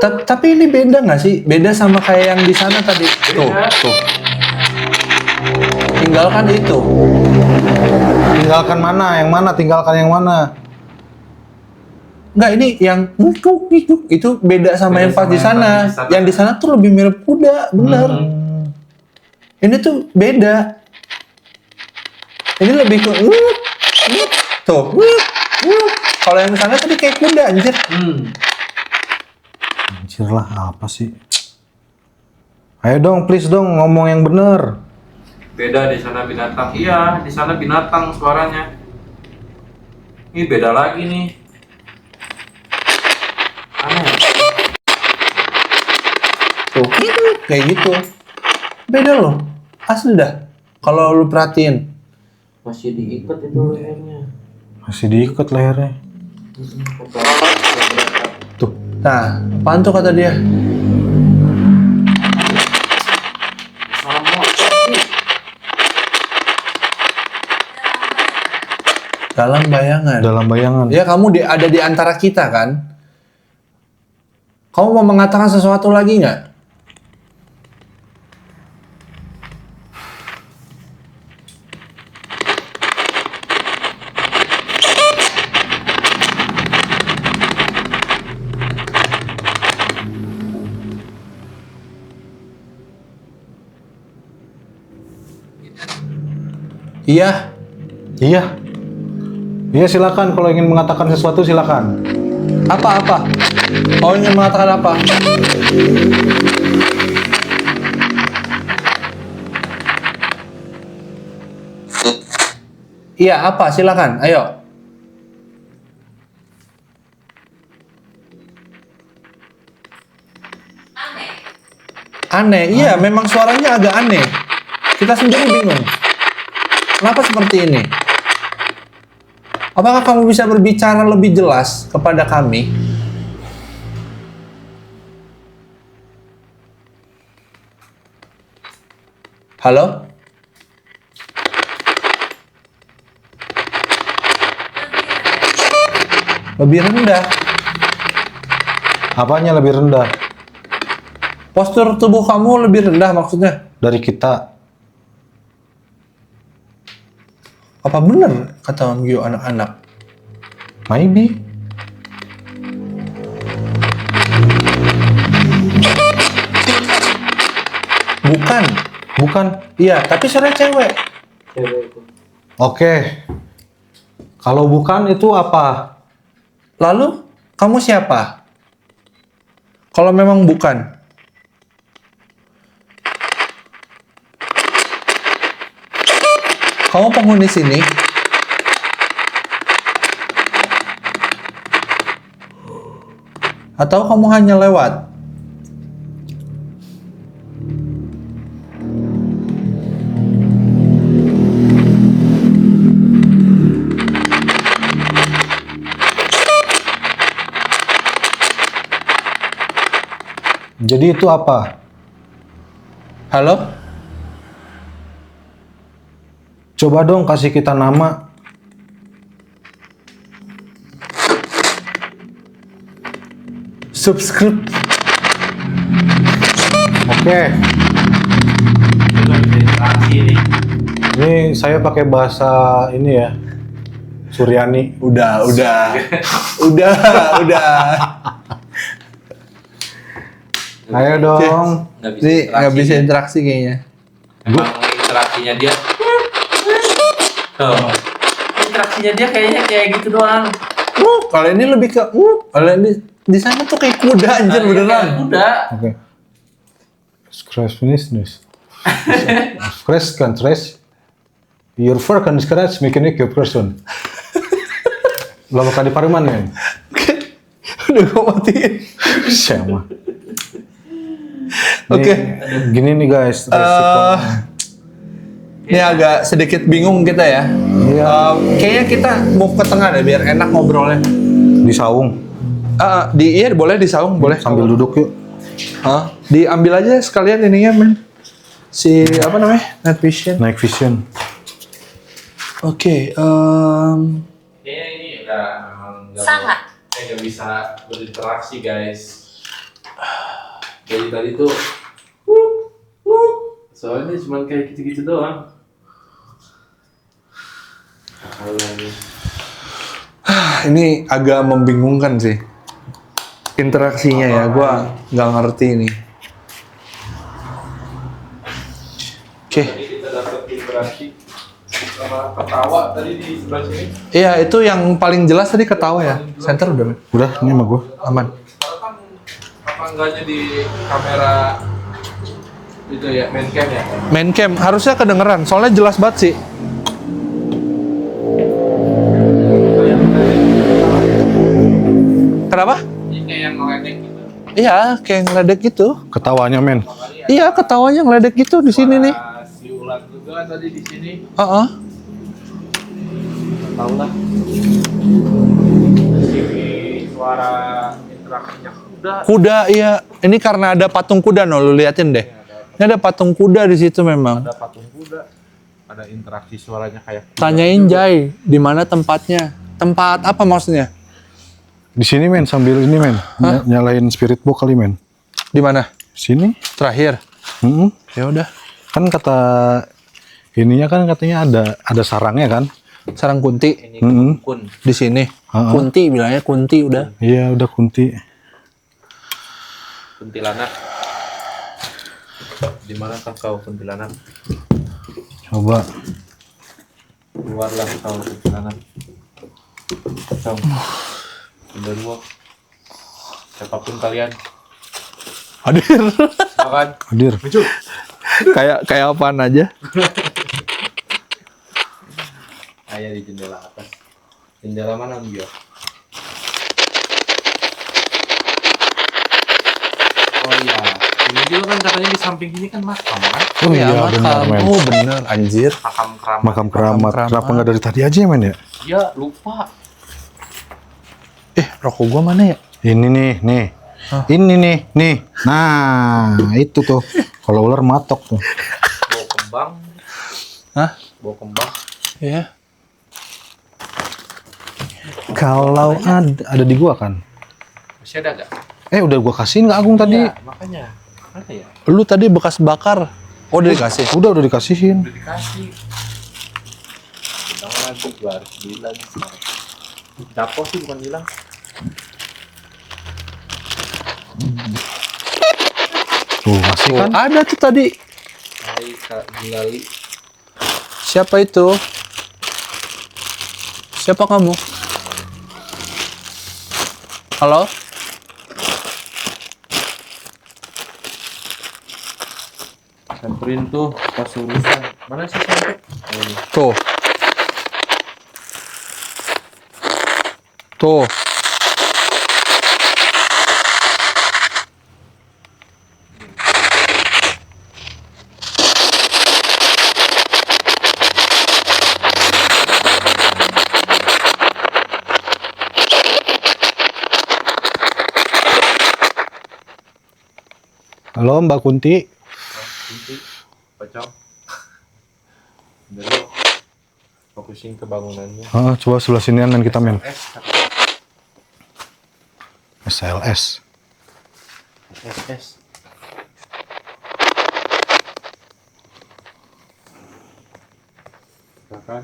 [SPEAKER 2] Tapi ini beda nggak sih? Beda sama kayak yang di sana tadi. Tuh,
[SPEAKER 3] Beda.
[SPEAKER 2] tuh. Tinggalkan itu.
[SPEAKER 1] Tinggalkan mana? Yang mana? Tinggalkan yang mana?
[SPEAKER 2] Enggak, ini yang ngikuk itu beda sama
[SPEAKER 3] Beda
[SPEAKER 2] yang pas
[SPEAKER 3] sama
[SPEAKER 2] di
[SPEAKER 3] yang
[SPEAKER 2] sana.
[SPEAKER 3] pas di sana.
[SPEAKER 2] Yang di sana tuh lebih mirip kuda, bener. Ini tuh beda. Ini lebih ke tuh. Kalau yang di sana tadi kayak kuda anjir.
[SPEAKER 1] Anjir lah, apa sih? Ayo dong, please dong, ngomong yang bener.
[SPEAKER 3] Beda di sana binatang. Iya, di sana binatang suaranya. Ini beda lagi nih. Aneh.
[SPEAKER 2] Tuh, kayak gitu. Beda loh. Asli dah. Kalau lu perhatiin.
[SPEAKER 3] Masih diikat itu lehernya.
[SPEAKER 1] Masih diikat lehernya. Tuh.
[SPEAKER 2] Nah, apaan tuh kata dia? Dalam bayangan.
[SPEAKER 1] Dalam bayangan.
[SPEAKER 2] Ya kamu ada di antara kita kan? Kamu mau mengatakan sesuatu lagi nggak? Iya.
[SPEAKER 1] Iya. Iya silakan kalau ingin mengatakan sesuatu silakan.
[SPEAKER 2] Apa? Kau ingin mengatakan apa? Iya, apa? Silakan. Ayo.
[SPEAKER 5] Aneh.
[SPEAKER 2] Aneh. Iya, memang suaranya agak aneh. Kita sendiri bingung. Kenapa seperti ini? Apakah kamu bisa berbicara lebih jelas kepada kami? Halo? Lebih rendah.
[SPEAKER 1] Apanya lebih rendah
[SPEAKER 2] Postur tubuh kamu lebih rendah maksudnya?
[SPEAKER 1] dari kita?
[SPEAKER 2] Apa benar kata Om Gio anak-anak?
[SPEAKER 1] Maybe.
[SPEAKER 2] Bukan.
[SPEAKER 1] Bukan.
[SPEAKER 2] Iya, tapi suara cewek.
[SPEAKER 3] Cewek itu.
[SPEAKER 1] Oke. Kalau bukan itu apa?
[SPEAKER 2] Lalu, kamu siapa? Kalau memang bukan. Kamu penghuni sini? Atau kamu hanya lewat?
[SPEAKER 1] Jadi itu apa?
[SPEAKER 2] Halo?
[SPEAKER 1] Coba dong kasih kita nama.
[SPEAKER 2] Subscribe.
[SPEAKER 1] Oke.
[SPEAKER 3] Itu bisa interaksi nih.
[SPEAKER 1] Ini saya pakai bahasa ini ya. Suryani.
[SPEAKER 2] Udah.
[SPEAKER 1] Ayo dong.
[SPEAKER 3] Nggak bisa
[SPEAKER 2] Ini nggak bisa
[SPEAKER 3] interaksi.
[SPEAKER 2] interaksi kayaknya.
[SPEAKER 3] Emang interaksinya dia. Tuh. Interaksinya dia kayaknya kayak gitu doang.
[SPEAKER 2] Kalau ini lebih ke kalau ini di sana tuh kayak kuda anjir beneran.
[SPEAKER 3] Udah.
[SPEAKER 1] Oke. Scratch finish. Scratch kan trash. Your fur kan scratch mechanic your person. Lalu kali pariman ya.
[SPEAKER 2] Udah gue matiin.
[SPEAKER 1] Sama.
[SPEAKER 2] Oke.
[SPEAKER 1] Gini nih guys.
[SPEAKER 2] Ini agak sedikit bingung kita ya.
[SPEAKER 1] Iya.
[SPEAKER 2] Kayaknya kita move ke tengah deh biar enak ngobrolnya.
[SPEAKER 1] Di saung.
[SPEAKER 2] Iya boleh di saung, boleh.
[SPEAKER 1] Sambil duduk yuk.
[SPEAKER 2] Diambil aja sekalian ininya men. Si apa namanya? Night vision.
[SPEAKER 1] Night vision.
[SPEAKER 2] Oke.
[SPEAKER 3] Kayaknya ini udah memang
[SPEAKER 5] Sangat.
[SPEAKER 3] nggak bisa berinteraksi guys. Jadi tadi tuh soalnya cuma kayak gitu-gitu doang.
[SPEAKER 2] Ini agak membingungkan sih. Interaksinya ya, gua nggak ngerti ini. Oke.
[SPEAKER 3] Tadi kita dapat interaksi sama ketawa tadi di sebelah sini.
[SPEAKER 2] Iya, itu yang paling jelas tadi ketawa ya. Center udah
[SPEAKER 1] Udah, ini sama gua.
[SPEAKER 2] aman.
[SPEAKER 3] Sekarang kan apa enggaknya di kamera itu ya, main cam ya?
[SPEAKER 2] Main cam harusnya kedengeran, soalnya jelas banget sih.
[SPEAKER 3] Yang
[SPEAKER 2] Kenapa?
[SPEAKER 3] Ini kayak yang ngeledek gitu.
[SPEAKER 2] Iya, kayak ngeledek gitu.
[SPEAKER 1] Ketawanya men.
[SPEAKER 2] Iya, ketawanya ngeledek gitu di sini nih.
[SPEAKER 3] Si ulat juga tadi di sini.
[SPEAKER 2] Heeh.
[SPEAKER 3] Tahu lah. Suara interaksinya kuda.
[SPEAKER 2] Kuda, iya. Ini karena ada patung kuda, no, lu liatin deh. Ini ada patung kuda di situ memang.
[SPEAKER 3] Ada patung kuda. Ada interaksi suaranya kayak kuda.
[SPEAKER 2] Tanyain Jai, di mana tempatnya? Tempat apa maksudnya?
[SPEAKER 1] Di sini men sambil ini men. Nyalain spirit box kali men.
[SPEAKER 2] Di mana?
[SPEAKER 1] Sini.
[SPEAKER 2] Terakhir.
[SPEAKER 1] Mm-mm.
[SPEAKER 2] Ya udah.
[SPEAKER 1] Kan kata ininya kan katanya ada sarangnya kan.
[SPEAKER 2] Sarang Kunti
[SPEAKER 3] Ini
[SPEAKER 1] Mm-mm.
[SPEAKER 3] kun.
[SPEAKER 2] di sini.
[SPEAKER 1] Ha-ha.
[SPEAKER 2] Kunti bilangnya Kunti udah.
[SPEAKER 1] Iya udah kunti.
[SPEAKER 3] Kuntilanak. Di manakah kau kuntilanak?
[SPEAKER 1] Coba.
[SPEAKER 3] Keluarlah kau kuntilanak. Kau. Genderuwo. Siapapun kalian.
[SPEAKER 2] Hadir.
[SPEAKER 3] Silakan.
[SPEAKER 1] Hadir.
[SPEAKER 2] kayak apaan aja?
[SPEAKER 3] Ayah di jendela atas. Jendela mana dia? Oh iya. Ini juga kan katanya di samping sini kan makam kan?
[SPEAKER 1] Oh iya benar men.
[SPEAKER 2] Oh bener, anjir.
[SPEAKER 3] Makam keramat.
[SPEAKER 1] Makam keramat.
[SPEAKER 2] keramat.
[SPEAKER 1] Kenapa nggak dari tadi aja ya men ya?
[SPEAKER 3] Iya, lupa.
[SPEAKER 2] Rokok gua mana ya?
[SPEAKER 1] Ini nih. Ini nih. Nah, itu tuh. Kalau ular matok tuh.
[SPEAKER 3] Bawa kembang.
[SPEAKER 2] Hah?
[SPEAKER 3] Bawa kembang.
[SPEAKER 2] Iya.
[SPEAKER 1] Kalau ada di gua kan.
[SPEAKER 3] Masih ada gak?
[SPEAKER 1] Udah gua kasihin nggak Agung tadi?
[SPEAKER 3] Iya, makanya. Mana ya?
[SPEAKER 2] Lu tadi bekas bakar. Oh, udah dikasih.
[SPEAKER 1] Udah dikasihin.
[SPEAKER 3] Udah dikasih. Bilang lagi, gua harus bilang. Dapo sih bukan bilang.
[SPEAKER 1] Tuh masih kan?
[SPEAKER 2] Ada tuh tadi.
[SPEAKER 3] Hai Kak Gingali.
[SPEAKER 2] Siapa itu? Siapa kamu? Halo?
[SPEAKER 3] Samperin tuh pas urusan. Mana sih sampai? Oh, ini.
[SPEAKER 2] Tuh. Tuh.
[SPEAKER 1] Halo Mbak Kunti.
[SPEAKER 3] Kunti, pocong. Dulu fokusin ke bangunannya.
[SPEAKER 1] Coba sebelah sinian men kita men.
[SPEAKER 3] SLS.
[SPEAKER 1] SLS.
[SPEAKER 3] SS. Silakan.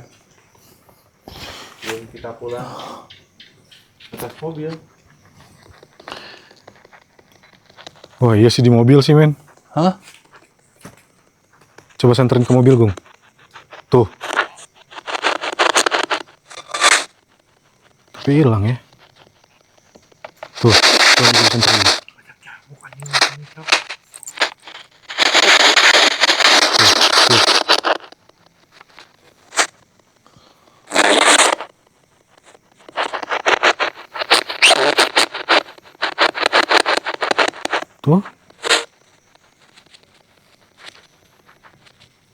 [SPEAKER 3] Sebelum kita pulang atas mobil.
[SPEAKER 1] Wah iya sih di mobil sih men.
[SPEAKER 2] Hah?
[SPEAKER 1] Coba senterin ke mobil Gung. Tuh. Tapi hilang ya. Tuh. Coba senterin. Tuh.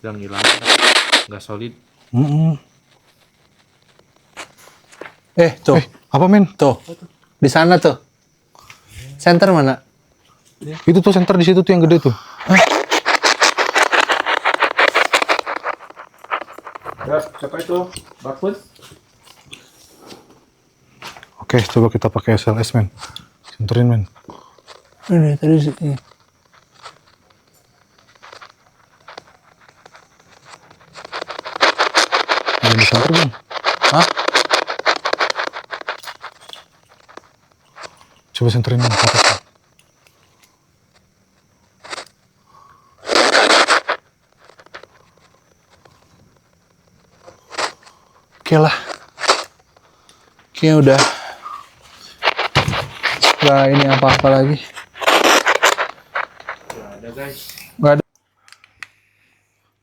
[SPEAKER 3] Yang hilang nggak solid.
[SPEAKER 2] Tuh.
[SPEAKER 1] Apa men?
[SPEAKER 2] Tuh. Di sana tuh. Center mana?
[SPEAKER 1] Itu tuh senter di situ tuh yang gede tuh.
[SPEAKER 3] Ya, siapa itu? Bakpus?
[SPEAKER 1] Oke, coba kita pakai SLS men. Senterin men.
[SPEAKER 2] Ini tadi sini.
[SPEAKER 1] Ada di senter Bang.
[SPEAKER 2] Hah?
[SPEAKER 1] Coba senterin men.
[SPEAKER 2] Oke lah. Kayaknya udah. Nggak ini apa-apa lagi.
[SPEAKER 3] Ya, ada guys.
[SPEAKER 2] Nggak ada.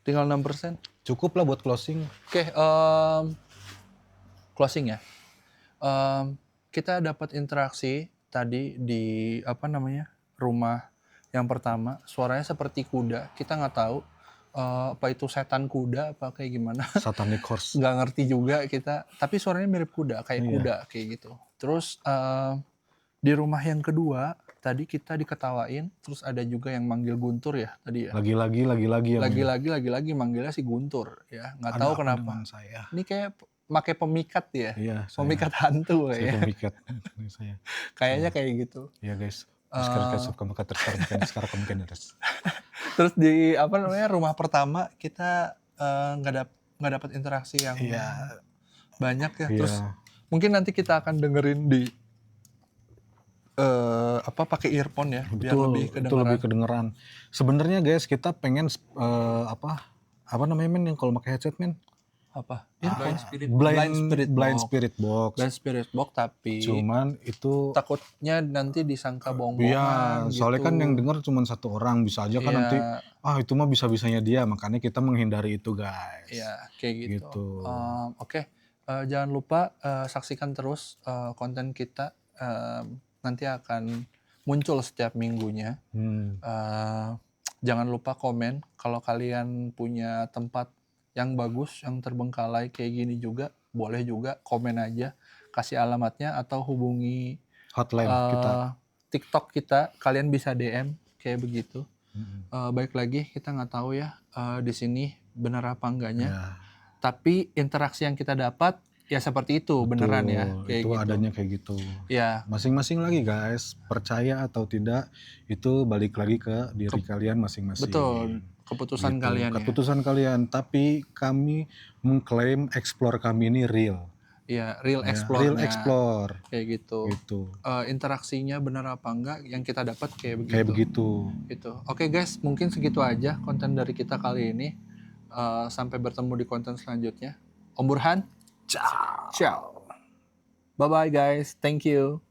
[SPEAKER 2] Tinggal 6%.
[SPEAKER 1] Cukup lah buat closing.
[SPEAKER 2] Oke, closing ya. Kita dapat interaksi tadi di rumah yang pertama, suaranya seperti kuda. Kita nggak tahu apa itu setan kuda apa kayak gimana.
[SPEAKER 1] Satanic horse.
[SPEAKER 2] Nggak ngerti juga kita. Tapi suaranya mirip kuda, kayak
[SPEAKER 1] Iya.
[SPEAKER 2] kuda kayak gitu. Terus di rumah yang kedua tadi kita diketawain, terus ada juga yang manggil Guntur ya tadi ya.
[SPEAKER 1] Lagi-lagi yang
[SPEAKER 2] Lagi-lagi manggilnya si Guntur ya. Nggak tahu
[SPEAKER 1] apa
[SPEAKER 2] kenapa.
[SPEAKER 1] dengan saya.
[SPEAKER 2] Ini kayak pakai pemikat ya.
[SPEAKER 1] Iya,
[SPEAKER 2] Pemikat hantu
[SPEAKER 1] saya
[SPEAKER 2] ya.
[SPEAKER 1] pemikat. saya.
[SPEAKER 2] Kayaknya kayak gitu.
[SPEAKER 1] Ya guys. Sekarang suka maka sekarang kemungkinan terus.
[SPEAKER 2] Terus di rumah pertama kita nggak dapat interaksi yang banyak ya.
[SPEAKER 1] Iya.
[SPEAKER 2] Terus mungkin nanti kita akan dengerin di pakai earphone ya, biar
[SPEAKER 1] Betul,
[SPEAKER 2] lebih
[SPEAKER 1] itu
[SPEAKER 2] kedengaran.
[SPEAKER 1] lebih kedengeran. Sebenarnya guys, kita pengen apa namanya men yang kalau pakai headset men?
[SPEAKER 2] Apa?
[SPEAKER 3] Blind Spirit.
[SPEAKER 1] Blind Spirit Box.
[SPEAKER 2] Dan Spirit Box, tapi
[SPEAKER 1] Cuman itu
[SPEAKER 2] takutnya nanti disangka bohong-bohongan.
[SPEAKER 1] iya, soalnya
[SPEAKER 2] gitu.
[SPEAKER 1] kan yang denger cuma satu orang, bisa aja kan
[SPEAKER 2] Iya.
[SPEAKER 1] nanti itu mah bisa-bisanya dia, makanya kita menghindari itu guys.
[SPEAKER 2] Ya, kayak gitu.
[SPEAKER 1] Gitu.
[SPEAKER 2] Oke. Jangan lupa saksikan terus konten kita. Nanti akan muncul setiap minggunya. Jangan lupa komen kalau kalian punya tempat yang bagus, yang terbengkalai kayak gini juga, boleh juga komen aja, kasih alamatnya atau hubungi
[SPEAKER 1] Hotline kita.
[SPEAKER 2] TikTok kita, kalian bisa DM kayak begitu. Baik lagi kita nggak tahu ya di sini benar apa enggaknya.
[SPEAKER 1] Ya,
[SPEAKER 2] Tapi interaksi yang kita dapat ya seperti itu beneran ya kayak
[SPEAKER 1] itu
[SPEAKER 2] gitu.
[SPEAKER 1] adanya kayak gitu.
[SPEAKER 2] Ya,
[SPEAKER 1] Masing-masing lagi guys, percaya atau tidak itu balik lagi ke diri kalian masing-masing.
[SPEAKER 2] betul. Keputusan
[SPEAKER 1] Gitu,
[SPEAKER 2] kalian ya.
[SPEAKER 1] keputusan kalian. Tapi kami mengklaim explore kami ini real.
[SPEAKER 2] Iya, real
[SPEAKER 1] Ya,
[SPEAKER 2] explore-nya.
[SPEAKER 1] real explore.
[SPEAKER 2] Kayak gitu.
[SPEAKER 1] Gitu.
[SPEAKER 2] Interaksinya benar apa enggak yang kita dapat kayak begitu.
[SPEAKER 1] Kayak begitu.
[SPEAKER 2] Gitu. Oke guys, mungkin segitu aja konten dari kita kali ini. Sampai bertemu di konten selanjutnya. Om Burhan. Ciao. Bye bye guys. Thank you.